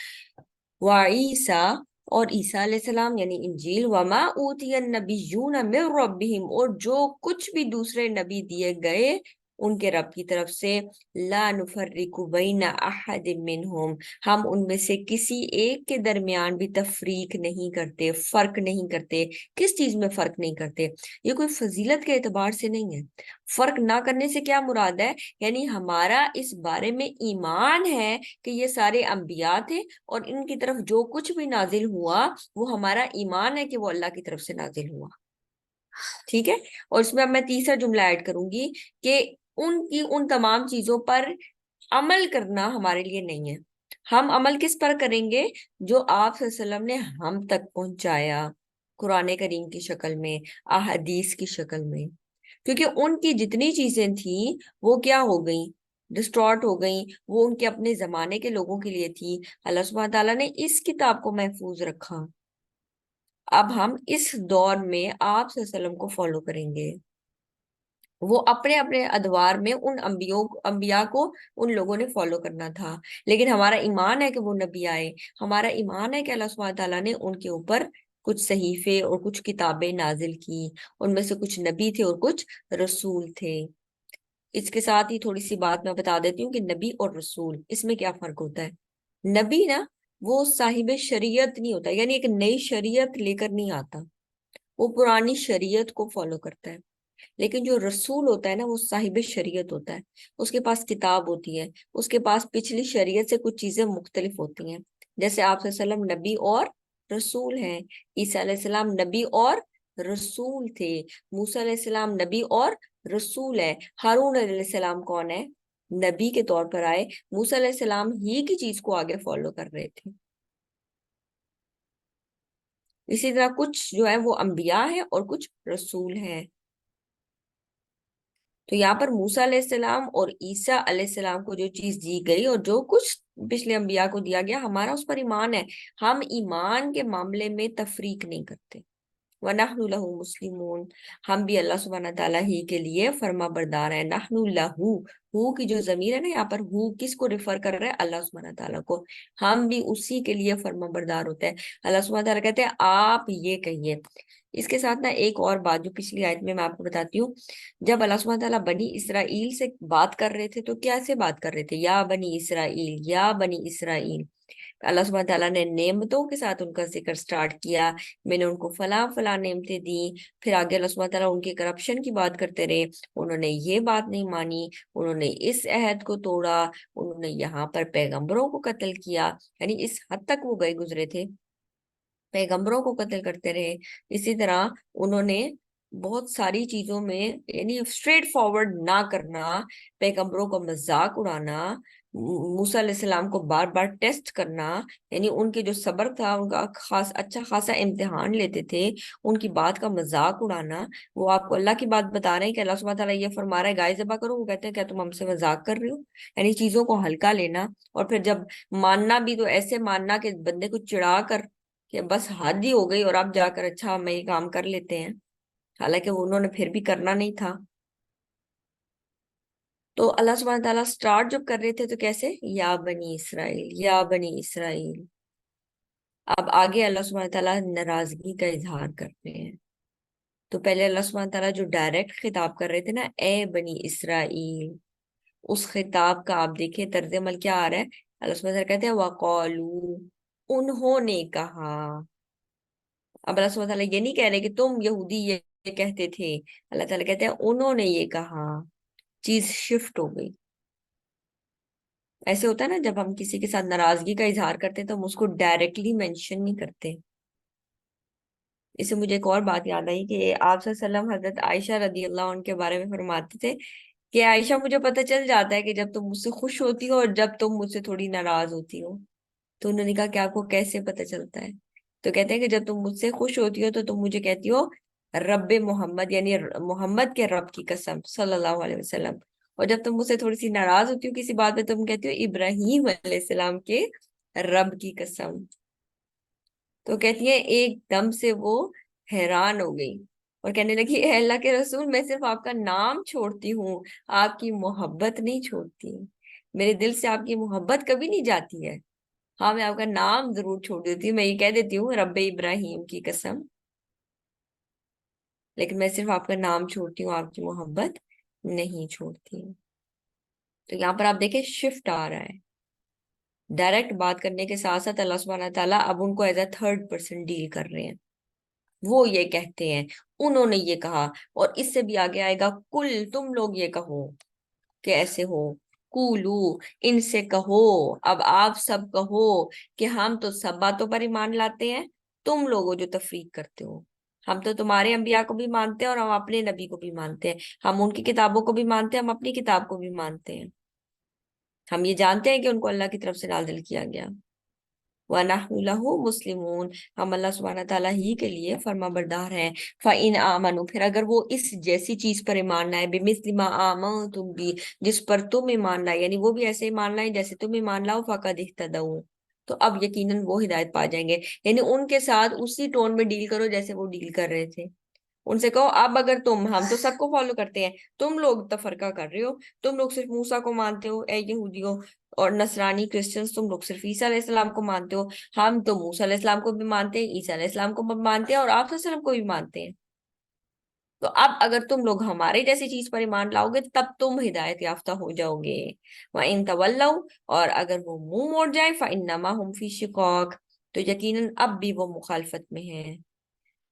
Speaker 1: وعیسیٰ، اور عیسیٰ علیہ السلام یعنی انجیل. وما اوتی النبیون من ربہم، اور جو کچھ بھی دوسرے نبی دیے گئے ان کے رب کی طرف سے. لا نفرق بین احد منہم، ہم ان میں سے کسی ایک کے درمیان بھی تفریق نہیں کرتے، فرق نہیں کرتے. کس چیز میں فرق نہیں کرتے؟ یہ کوئی فضیلت کے اعتبار سے نہیں ہے. فرق نہ کرنے سے کیا مراد ہے؟ یعنی ہمارا اس بارے میں ایمان ہے کہ یہ سارے انبیاء تھے، اور ان کی طرف جو کچھ بھی نازل ہوا وہ ہمارا ایمان ہے کہ وہ اللہ کی طرف سے نازل ہوا. ٹھیک ہے. اور اس میں اب میں تیسرا جملہ ایڈ کروں گی کہ ان کی ان تمام چیزوں پر عمل کرنا ہمارے لیے نہیں ہے. ہم عمل کس پر کریں گے؟ جو آپ صلی اللہ علیہ وسلم نے ہم تک پہنچایا، قرآن کریم کی شکل میں، احادیث کی شکل میں. کیونکہ ان کی جتنی چیزیں تھیں وہ کیا ہو گئیں؟ ڈسٹارٹ ہو گئیں. وہ ان کے اپنے زمانے کے لوگوں کے لیے تھی. اللہ سبحانہ تعالیٰ نے اس کتاب کو محفوظ رکھا. اب ہم اس دور میں آپ صلی اللہ علیہ وسلم کو فالو کریں گے. وہ اپنے اپنے ادوار میں ان انبیاء کو ان لوگوں نے فالو کرنا تھا، لیکن ہمارا ایمان ہے کہ وہ نبی آئے. ہمارا ایمان ہے کہ اللہ سبحانہ تعالیٰ نے ان کے اوپر کچھ صحیفے اور کچھ کتابیں نازل کی، ان میں سے کچھ نبی تھے اور کچھ رسول تھے. اس کے ساتھ ہی تھوڑی سی بات میں بتا دیتی ہوں کہ نبی اور رسول اس میں کیا فرق ہوتا ہے. نبی نا وہ صاحب شریعت نہیں ہوتا، یعنی ایک نئی شریعت لے کر نہیں آتا، وہ پرانی شریعت کو فالو کرتا ہے. لیکن جو رسول ہوتا ہے نا وہ صاحب شریعت ہوتا ہے، اس کے پاس کتاب ہوتی ہے، اس کے پاس پچھلی شریعت سے کچھ چیزیں مختلف ہوتی ہیں. جیسے آپ صلی اللہ علیہ وسلم نبی اور رسول ہیں، عیسیٰ علیہ السلام نبی اور رسول تھے، موسیٰ علیہ السلام نبی اور رسول ہے. ہارون علیہ السلام کون ہے؟ نبی کے طور پر آئے. موسیٰ علیہ السلام ہی کی چیز کو آگے فالو کر رہے تھے. اسی طرح کچھ جو ہے وہ انبیاء ہیں اور کچھ رسول ہیں. تو یہاں پر موسیٰ علیہ السلام اور عیسیٰ علیہ السلام کو جو چیز دی گئی اور جو کچھ پچھلے انبیاء کو دیا گیا، ہمارا اس پر ایمان ہے. ہم ایمان کے معاملے میں تفریق نہیں کرتے. وَنَحْنُ لَهُ مُسْلِمُونَ، ہم بھی اللہ سبحانہ تعالیٰ ہی کے لیے فرما بردار ہیں. نحن لہو، ہو کی جو ضمیر ہے نا یہاں پر، ہو کس کو ریفر کر رہا ہے؟ اللہ سبحانہ تعالیٰ کو. ہم بھی اسی کے لیے فرما بردار ہوتے ہیں. اللہ سبحانہ تعالیٰ کہتے ہیں آپ یہ کہیے. اس کے ساتھ نا ایک اور بات جو پچھلی آیت میں آپ کو بتاتی ہوں. جب اللہ سبحانہ تعالیٰ بنی اسرائیل سے بات کر رہے تھے تو کیسے بات کر رہے تھے؟ یا بنی اسرائیل، یا بنی اسرائیل. اللہ سبحانہ تعالیٰ نے نعمتوں کے ساتھ ان کا ذکر سٹارٹ کیا. میں نے ان کو فلاں فلاں نعمتیں دی. پھر آگے اللہ سبحانہ تعالیٰ ان کے کرپشن کی بات کرتے رہے. انہوں نے یہ بات نہیں مانی، انہوں نے اس عہد کو توڑا، انہوں نے یہاں پر پیغمبروں کو قتل کیا. یعنی اس حد تک وہ گئے گزرے تھے، پیغمبروں کو قتل کرتے رہے. اسی طرح انہوں نے بہت ساری چیزوں میں یعنی اسٹریٹ فارورڈ نہ کرنا، پیغمبروں کو مذاق اڑانا، موسیٰ علیہ السلام کو بار بار ٹیسٹ کرنا، یعنی ان کے جو صبر تھا ان کا اچھا خاصا امتحان لیتے تھے، ان کی بات کا مذاق اڑانا. وہ آپ کو اللہ کی بات بتا رہے ہیں کہ اللہ سبحانہ تعالیٰ یہ فرما رہا ہے گائے ذبح کرو، وہ کہتے ہیں کیا تم ہم سے مذاق کر رہے ہو؟ یعنی چیزوں کو ہلکا لینا. اور پھر جب ماننا بھی تو ایسے ماننا کہ بندے کو چڑھا کر کہ بس حد ہی ہو گئی، اور اب جا کر اچھا ہم یہ کام کر لیتے ہیں، حالانکہ انہوں نے پھر بھی کرنا نہیں تھا. تو اللہ سبحانہ تعالیٰ سٹارٹ جب کر رہے تھے تو کیسے؟ یا بنی اسرائیل، یا بنی اسرائیل. اب آگے اللہ سبحانہ تعالیٰ ناراضگی کا اظہار کرتے ہیں. تو پہلے اللہ سبحانہ تعالیٰ جو ڈائریکٹ خطاب کر رہے تھے نا، اے بنی اسرائیل، اس خطاب کا آپ دیکھیں طرز عمل کیا آ رہا ہے. اللہ سبحانہ تعالیٰ کہتے ہیں وَقَالُوا، انہوں نے کہا. اب اللہ سبحانہ تعالیٰ یہ نہیں کہہ رہے کہ تم یہودی یہ کہتے تھے، اللہ تعالیٰ کہتے ہیں انہوں نے یہ کہا. چیز شفٹ ہو گئی. ایسے ہوتا ہے نا جب ہم کسی کے ساتھ ناراضگی کا اظہار کرتے ہیں تو ہم اس کو ڈائریکٹلی مینشن نہیں کرتے. اس سے مجھے ایک اور بات یاد آئی کہ آپ صلی اللہ علیہ وسلم حضرت عائشہ رضی اللہ عنہ کے بارے میں فرماتے تھے کہ عائشہ مجھے پتہ چل جاتا ہے کہ جب تم مجھ سے خوش ہوتی ہو اور جب تم مجھ سے تھوڑی ناراض ہوتی ہو. تو انہوں نے کہا کہ آپ کو کیسے پتہ چلتا ہے؟ تو کہتے ہیں کہ جب تم مجھ سے خوش ہوتی ہو تو تم مجھے کہتی ہو رب محمد، یعنی محمد کے رب کی قسم صلی اللہ علیہ وسلم، اور جب تم مجھ سے تھوڑی سی ناراض ہوتی ہو کسی بات پہ تم کہتی ہو ابراہیم علیہ السلام کے رب کی قسم۔ تو کہتی ہے ایک دم سے وہ حیران ہو گئی اور کہنے لگی اے اللہ کے رسول، میں صرف آپ کا نام چھوڑتی ہوں، آپ کی محبت نہیں چھوڑتی، میرے دل سے آپ کی محبت کبھی نہیں جاتی ہے۔ ہاں میں آپ کا نام ضرور چھوڑ دیتی ہوں، میں یہ کہہ دیتی ہوں رب ابراہیم کی قسم، لیکن میں صرف آپ کا نام چھوڑتی ہوں، آپ کی محبت نہیں چھوڑتی۔ تو یہاں پر آپ دیکھیں شفٹ آ رہا ہے، ڈائریکٹ بات کرنے کے ساتھ ساتھ اللہ سبحانہ تعالیٰ اب ان کو is a third person deal کر رہے ہیں۔ وہ یہ کہتے ہیں، انہوں نے یہ کہا، اور اس سے بھی آگے آئے گا کل، تم لوگ یہ کہو کہ ایسے ہو، کولو، ان سے کہو، اب آپ سب کہو کہ ہم تو سب باتوں پر ایمان لاتے ہیں، تم لوگوں جو تفریق کرتے ہو، ہم تو تمہارے انبیاء کو بھی مانتے ہیں اور ہم اپنے نبی کو بھی مانتے ہیں، ہم ان کی کتابوں کو بھی مانتے ہیں، ہم اپنی کتاب کو بھی مانتے ہیں، ہم یہ جانتے ہیں کہ ان کو اللہ کی طرف سے نازل کیا گیا، وَنَحْنُ لَهُ مُسْلِمُونَ، ہم اللہ سبحانہ تعالیٰ ہی کے لیے فرما بردار ہیں۔ فَإِنْ آمَنُوا، پھر اگر وہ اس جیسی چیز پر ایمان لائے، بِمِثْلِ مَا آمَنْتُمْ بِهِ، جس پر تم ایمان لائے، یعنی وہ بھی ایسے ایمان لائے جیسے تم ایمان لاؤ، فَقَدِ اهْتَدَوْا، تو اب یقیناً وہ ہدایت پا جائیں گے، یعنی ان کے ساتھ اسی ٹون میں ڈیل کرو جیسے وہ ڈیل کر رہے تھے۔ ان سے کہو اب اگر ہم تو سب کو فالو کرتے ہیں، تم لوگ تفرقہ کر رہے ہو، تم لوگ صرف موسیٰ کو مانتے ہو اے یہودیوں، اور نصرانی کرسچنز تم لوگ صرف عیسیٰ علیہ السلام کو مانتے ہو، ہم تو موسیٰ علیہ السلام کو بھی مانتے ہیں، عیسیٰ علیہ السلام کو بھی مانتے ہیں، اور آپ صلی اللہ علیہ وسلم کو بھی مانتے ہیں، تو اب اگر تم لوگ ہمارے جیسی چیز پر ایمان لاؤ گے تب تم ہدایت یافتہ ہو جاؤ گے۔ وَإِن تَوَلَّوْا، اور اگر وہ منہ موڑ جائیں، فَإِنَّمَا هُمْ فِي شِقَاقٍ، تو یقیناً اب بھی وہ مخالفت میں ہیں،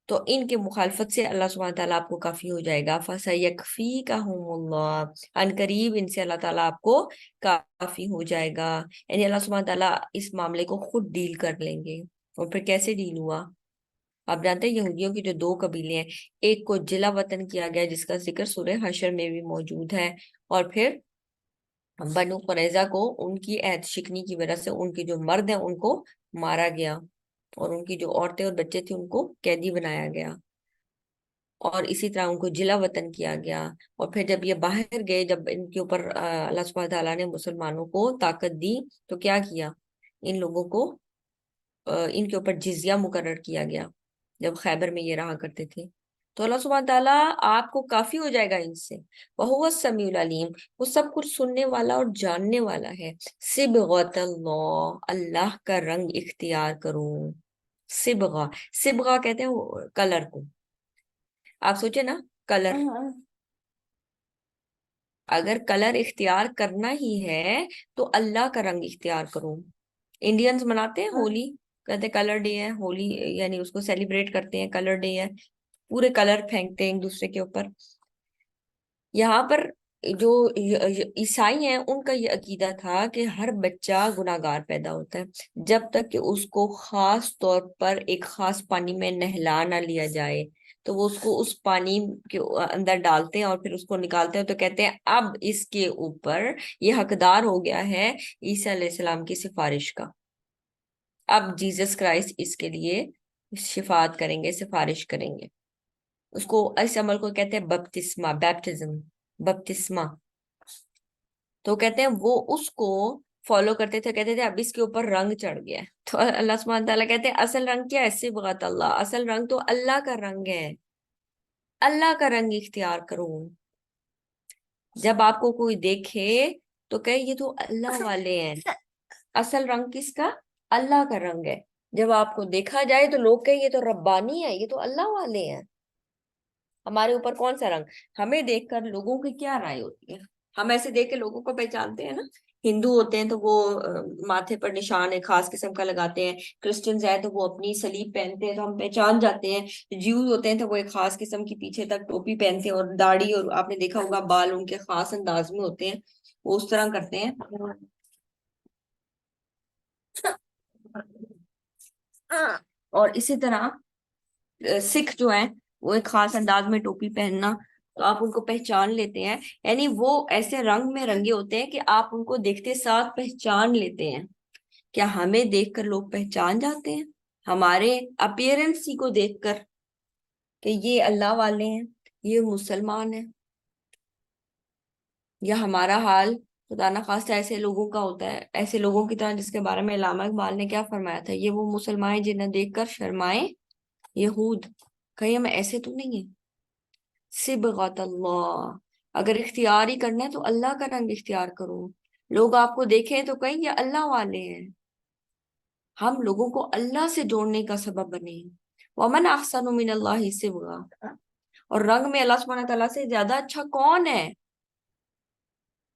Speaker 1: تو ان کے مخالفت سے اللہ سبحانہ تعالیٰ آپ کو کافی ہو جائے گا۔ فَسَيَكْفِيكَهُمُ اللَّهُ، ان قریب ان سے اللہ تعالیٰ آپ کو کافی ہو جائے گا، یعنی اللہ سبحانہ تعالیٰ اس معاملے کو خود ڈیل کر لیں گے۔ اور پھر کیسے ڈیل ہوا؟ آپ جانتے ہیں یہودیوں کی جو دو قبیلے ہیں، ایک کو جلا وطن کیا گیا جس کا ذکر سورہ حشر میں بھی موجود ہے، اور پھر بنو قریظہ کو ان کی عہد شکنی کی وجہ سے ان کے جو مرد ہیں ان کو مارا گیا، اور ان کی جو عورتیں اور بچے تھے ان کو قیدی بنایا گیا، اور اسی طرح ان کو جلا وطن کیا گیا۔ اور پھر جب یہ باہر گئے، جب ان کے اوپر اللہ سبحانہ تعالیٰ نے مسلمانوں کو طاقت دی، تو کیا کیا؟ ان لوگوں کو ان کے اوپر جزیہ مقرر کیا گیا جب خیبر میں یہ رہا کرتے تھے، تو اللہ سبحانہ تعالیٰ آپ کو کافی ہو جائے گا ان سے۔ وَهُوَ السَّمِيعُ الْعَلِيمُ، وہ سب کچھ سننے والا اور جاننے والا ہے۔ صبغۃ اللہ، اللہ کا رنگ اختیار کرو، صبغہ، صبغہ کہتے ہیں کلر کو، آپ سوچے نا کلر، اگر کلر اختیار کرنا ہی ہے تو اللہ کا رنگ اختیار کرو۔ انڈینز مناتے ہیں ہولی، کہتے ہیں کلر ڈے ہے ہولی، یعنی اس کو سیلیبریٹ کرتے ہیں، کلر ڈے ہے، پورے کلر پھینکتے ہیں ایک دوسرے کے اوپر۔ یہاں پر جو عیسائی ہیں ان کا یہ عقیدہ تھا کہ ہر بچہ گناہگار پیدا ہوتا ہے جب تک کہ اس کو خاص طور پر ایک خاص پانی میں نہلا نہ لیا جائے، تو وہ اس کو اس پانی کے اندر ڈالتے ہیں اور پھر اس کو نکالتے ہیں، تو کہتے ہیں اب اس کے اوپر یہ حقدار ہو گیا ہے عیسیٰ علیہ السلام کی سفارش کا، اب جیسس کرائسٹ اس کے لیے شفاعت کریں گے، سفارش کریں گے۔ اس کو، اس عمل کو کہتے ہیں بپتسمہ، بیپٹزم، بپتسمہ۔ تو کہتے ہیں وہ اس کو فالو کرتے تھے، کہتے تھے اب اس کے اوپر رنگ چڑھ گیا ہے، تو اللہ سبحانہ تعالیٰ کہتے ہیں اصل رنگ کیا ہے؟ صبغۃ اللہ، اصل رنگ تو اللہ کا رنگ ہے، اللہ کا رنگ اختیار کرو۔ جب آپ کو کوئی دیکھے تو کہے یہ تو اللہ والے ہیں، اصل رنگ کس کا؟ اللہ کا رنگ ہے۔ جب آپ کو دیکھا جائے تو لوگ کہیں یہ تو ربانی ہے، یہ تو اللہ والے ہیں۔ ہمارے اوپر کون سا رنگ؟ ہمیں دیکھ کر لوگوں کی کیا رائے ہوتی ہے؟ ہم ایسے دیکھ کے لوگوں کو پہچانتے ہیں نا، ہندو ہوتے ہیں تو وہ ماتھے پر نشان ایک خاص قسم کا لگاتے ہیں، کرسچنز ہیں تو وہ اپنی صلیب پہنتے ہیں تو ہم پہچان جاتے ہیں، جیوز ہوتے ہیں تو وہ ایک خاص قسم کی پیچھے تک ٹوپی پہنتے ہیں اور داڑھی، اور آپ نے دیکھا ہوگا بال ان کے خاص انداز میں ہوتے ہیں، وہ اس طرح کرتے ہیں۔ اور اسی طرح سکھ جو ہیں وہ ایک خاص انداز میں ٹوپی پہننا، تو آپ ان کو پہچان لیتے ہیں، یعنی وہ ایسے رنگ میں رنگے ہوتے ہیں کہ آپ ان کو دیکھتے ساتھ پہچان لیتے ہیں۔ کیا ہمیں دیکھ کر لوگ پہچان جاتے ہیں؟ ہمارے اپیرنس ہی کو دیکھ کر کہ یہ اللہ والے ہیں، یہ مسلمان ہیں، یا ہمارا حال خدا نخواستہ ایسے لوگوں کا ہوتا ہے، ایسے لوگوں کی طرح جس کے بارے میں علامہ اقبال نے کیا فرمایا تھا، یہ وہ مسلمان ہیں جنہیں دیکھ کر شرمائے یہود، کہیں ہم ایسے تو نہیں ہیں؟ صبغت اللہ، اگر اختیار ہی کرنا ہے تو اللہ کا رنگ اختیار کرو، لوگ آپ کو دیکھیں تو کہیں یہ اللہ والے ہیں، ہم لوگوں کو اللہ سے جوڑنے کا سبب بنے۔ ومن احسن من اللہ صبغا، اور رنگ میں اللہ سبحانہ تعالیٰ سے زیادہ اچھا کون ہے؟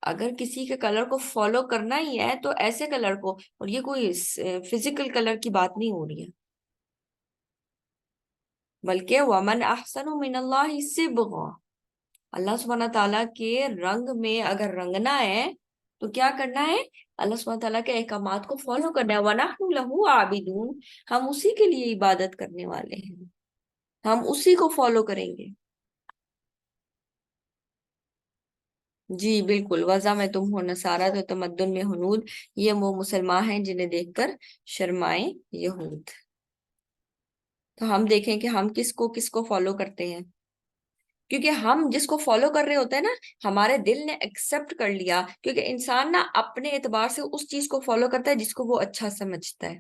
Speaker 1: اگر کسی کے کلر کو فالو کرنا ہی ہے تو ایسے کلر کو، اور یہ کوئی فزیکل کلر کی بات نہیں ہو رہی ہے، بلکہ ومن احسن من اللہ صبغا، اللہ سبحانہ تعالیٰ کے رنگ میں اگر رنگنا ہے تو کیا کرنا ہے؟ اللہ سبحانہ تعالیٰ کے احکامات کو فالو کرنا ہے۔ وَنَحْنُ لَهُ عَابِدُونَ، ہم اسی کے لیے عبادت کرنے والے ہیں، ہم اسی کو فالو کریں گے۔ جی بالکل، وضع میں تم ہو نصارہ تو تمدن میں ہنود، یہ وہ مسلمان ہیں جنہیں دیکھ کر شرمائے یہود۔ تو ہم دیکھیں کہ ہم کس کو فالو کرتے ہیں، کیونکہ ہم جس کو فالو کر رہے ہوتے ہیں نا، ہمارے دل نے ایکسپٹ کر لیا، کیونکہ انسان نا اپنے اعتبار سے اس چیز کو فالو کرتا ہے جس کو وہ اچھا سمجھتا ہے،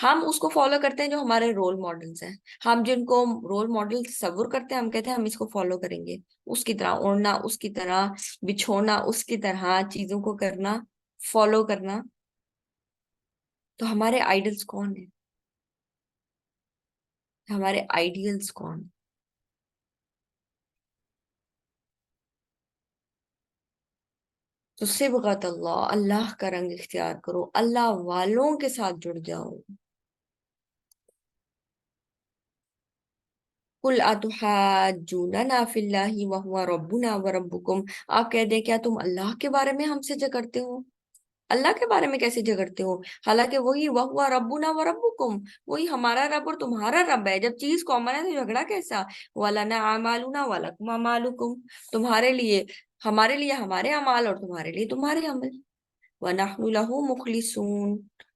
Speaker 1: ہم اس کو فالو کرتے ہیں جو ہمارے رول ماڈلز ہیں، ہم جن کو رول ماڈل تصور کرتے ہیں ہم کہتے ہیں ہم اس کو فالو کریں گے، اس کی طرح اوڑھنا، اس کی طرح بچھونا، اس کی طرح چیزوں کو کرنا، فالو کرنا۔ تو ہمارے آئیڈلز کون ہیں؟ ہمارے آئیڈیلز کون ہیں؟ تو صبغت اللہ، اللہ کا رنگ اختیار کرو، اللہ والوں کے ساتھ جڑ جاؤ۔ قُلْ أَتُحَاجُّونَنَا فِي اللَّهِ وَهُوَ رَبُّنَا وَرَبُّكُمْ، آپ کہہ دیں کیا تم اللہ کے بارے میں ہم سے جھگڑتے ہو؟ اللہ کے بارے میں کیسے جھگڑتے ہو؟ حالانکہ وہی وَهُوَ رَبُّنَا وَرَبُّكُمْ، وہی ہمارا رب اور تمہارا رب ہے، جب چیز کامن ہے تو جھگڑا کیسا؟ وَلَنَا أَعْمَالُنَا وَلَكُمْ أَعْمَالُكُمْ، تمہارے لیے ہمارے اعمال اور تمہارے لیے تمہارے عمل۔ وَنَحْنُ لَهُ مُخْلِصُونَ،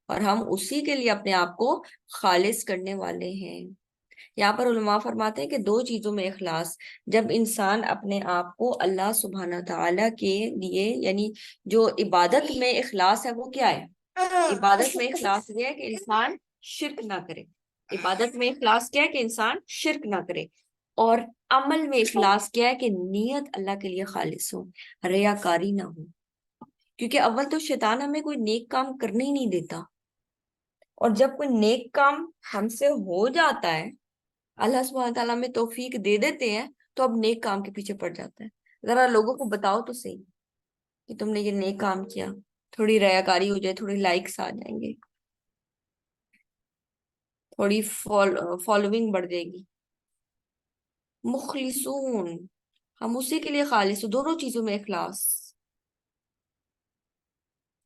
Speaker 1: اور ہم اسی کے لیے اپنے آپ کو خالص کرنے والے ہیں۔ یہاں پر علماء فرماتے ہیں کہ دو چیزوں میں اخلاص، جب انسان اپنے آپ کو اللہ سبحانہ تعالیٰ کے لیے، یعنی جو عبادت میں اخلاص ہے وہ کیا ہے؟ عبادت میں اخلاص یہ ہے کہ انسان شرک نہ کرے، عبادت میں اخلاص کیا ہے کہ انسان شرک نہ کرے، اور عمل میں اخلاص کیا ہے کہ نیت اللہ کے لیے خالص ہو، ریاکاری نہ ہو، کیونکہ اول تو شیطان ہمیں کوئی نیک کام کرنے ہی نہیں دیتا، اور جب کوئی نیک کام ہم سے ہو جاتا ہے، اللہ سبحانہ تعالیٰ میں توفیق دے دیتے ہیں، تو اب نیک کام کے پیچھے پڑ جاتا ہے۔ ذرا لوگوں کو بتاؤ تو صحیح کہ تم نے یہ نیک کام کیا، تھوڑی ریاکاری ہو جائے، تھوڑی لائکس آ جائیں گے، تھوڑی فالوئنگ بڑھ جائے گی۔ مخلصون، ہم اسی کے لیے خالص، دونوں چیزوں میں اخلاص۔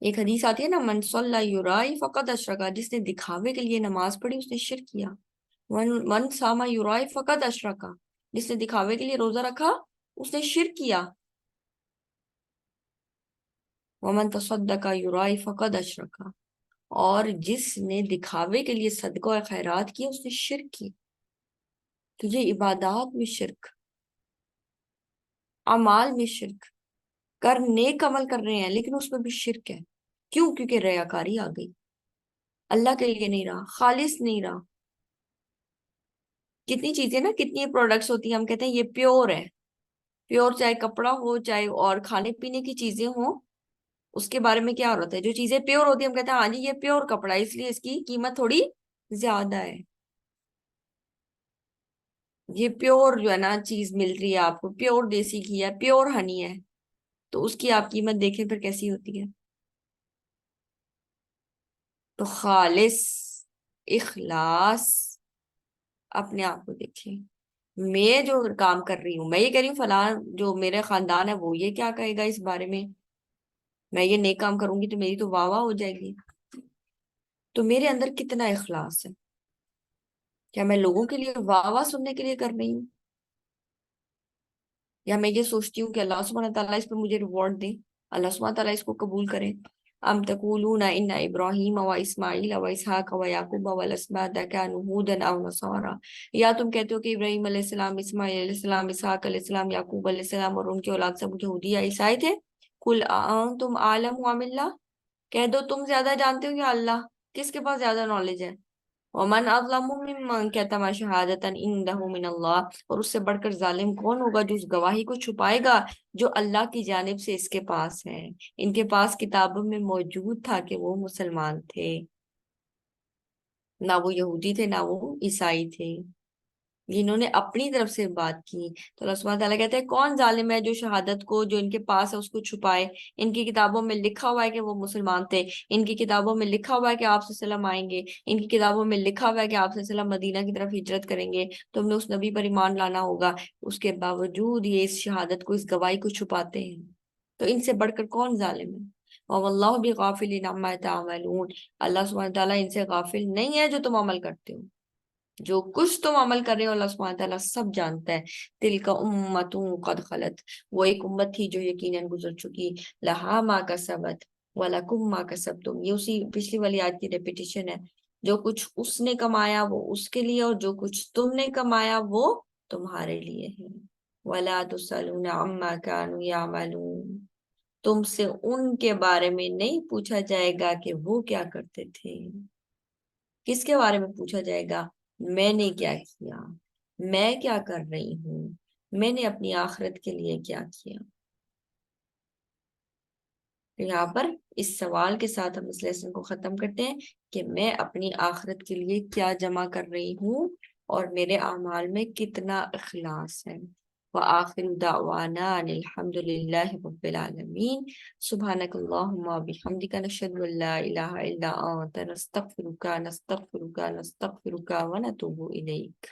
Speaker 1: ایک حدیث آتی ہے نا، من صلی یرائی فقد اشرکا، جس نے دکھاوے کے لیے نماز پڑھی اس نے شرک کیا۔ من ساما یرائی فقد اشرکا، جس نے دکھاوے کے لیے روزہ رکھا اس نے شرک کیا۔ ومن تصدق یرائی فقد اشرکا، اور جس نے دکھاوے کے لیے صدقہ و خیرات کیا اس نے شرک کی۔ تو یہ عبادات میں شرک، اعمال میں شرک، نیک عمل کر رہے ہیں لیکن اس میں بھی شرک ہے۔ کیوں؟ کیونکہ ریاکاری آ گئی، اللہ کے لیے نہیں رہا، خالص نہیں رہا۔ کتنی چیزیں نا، کتنی پروڈکٹس ہوتی ہیں ہم کہتے ہیں یہ پیور ہے، پیور چاہے کپڑا ہو چاہے اور کھانے پینے کی چیزیں ہوں، اس کے بارے میں کیا ہوتا ہے، جو چیزیں پیور ہوتی ہیں ہم کہتے ہیں ہاں جی یہ پیور کپڑا ہے اس لیے اس کی قیمت تھوڑی زیادہ ہے، یہ پیور جو ہے نا چیز مل رہی ہے آپ کو، پیور دیسی گھی ہے، پیور ہنی ہے، تو اس کی آپ قیمت دیکھیں پھر کیسی ہوتی ہے۔ تو خالص اخلاص، اپنے آپ کو دیکھیں، میں جو کام کر رہی ہوں، میں یہ کہہ رہی ہوں فلاں جو میرے خاندان ہے وہ یہ کیا کہے گا اس بارے میں یہ نیک کام کروں گی تو میری تو واہ واہ ہو جائے گی، تو میرے اندر کتنا اخلاص ہے؟ کیا میں لوگوں کے لیے واہ واہ سننے کے لیے کر رہی ہوں، یا میں یہ سوچتی ہوں کہ اللہ سبحانہ تعالیٰ اس پہ مجھے ریوارڈ دے، اللہ سبحانہ تعالیٰ اس کو قبول کرے، ام تقولون ان ابراہیم و اسماعیل و اسحاق و یعقوب والاسباط كانوا هودا او نصارا، یا تم کہتے ہو کہ ابراہیم علیہ السلام، اسماعیل علیہ السلام، اسحاق علیہ السلام، یعقوب علیہ السلام اور ان کے اولاد سب یہودی یا عیسائی تھے؟ قل انتم عالم ام اللہ، کہہ دو تم زیادہ جانتے ہو یا اللہ؟ کس کے پاس زیادہ نالج ہے؟ ومن اظلم ممن کتم شہادتا عنده من اللہ، اور اس سے بڑھ کر ظالم کون ہوگا جو اس گواہی کو چھپائے گا جو اللہ کی جانب سے اس کے پاس ہے۔ ان کے پاس کتابوں میں موجود تھا کہ وہ مسلمان تھے، نہ وہ یہودی تھے نہ وہ عیسائی تھے، جنہوں نے اپنی طرف سے بات کی۔ تو اللہ سبحانہ تعالیٰ کہتے ہیں کون ظالم ہے جو شہادت کو جو ان کے پاس ہے اس کو چھپائے؟ ان کی کتابوں میں لکھا ہوا ہے کہ وہ مسلمان تھے، ان کی کتابوں میں لکھا ہوا ہے کہ آپ صلی اللہ علیہ وسلم آئیں گے، ان کی کتابوں میں لکھا ہوا ہے کہ آپ صلی اللہ علیہ وسلم مدینہ کی طرف ہجرت کریں گے، تم نے اس نبی پر ایمان لانا ہوگا، اس کے باوجود یہ اس شہادت کو، اس گواہی کو چھپاتے ہیں۔ تو ان سے بڑھ کر کون ظالم ہے؟ وَوَاللَّهُ بِغَافِلٍ عَمَّا تَعْمَلُونَ، اللہ سبحانہ تعالیٰ ان سے غافل نہیں ہے جو تم عمل کرتے ہو، جو کچھ تم عمل کر رہے ہو اللہ سبحانہ تعالیٰ سب جانتا ہے۔ تلک امت قد خلت، وہ ایک امت تھی جو یقیناً گزر چکی، لہا ما کسبت ولکم ما کسبتم، یہ اسی پچھلی والی آیت کی ریپیٹیشن ہے، جو کچھ اس نے کمایا وہ اس کے لیے، اور جو کچھ تم نے کمایا وہ تمہارے لیے ہے۔ ولا تسألون عما كانوا يعملون، تم سے ان کے بارے میں نہیں پوچھا جائے گا کہ وہ کیا کرتے تھے۔ کس کے بارے میں پوچھا جائے گا؟ میں نے کیا کیا، میں کیا کر رہی ہوں، میں نے اپنی آخرت کے لیے کیا کیا۔ تو یہاں پر اس سوال کے ساتھ ہم اس لیسن کو ختم کرتے ہیں کہ میں اپنی آخرت کے لیے کیا جمع کر رہی ہوں اور میرے اعمال میں کتنا اخلاص ہے۔ وآخر دعوانا ان الحمد للہ رب العالمین، سبحانک اللہم وبحمدک، نشہد ان لا الہ الا انت، نستغفرک ونتوب الیک۔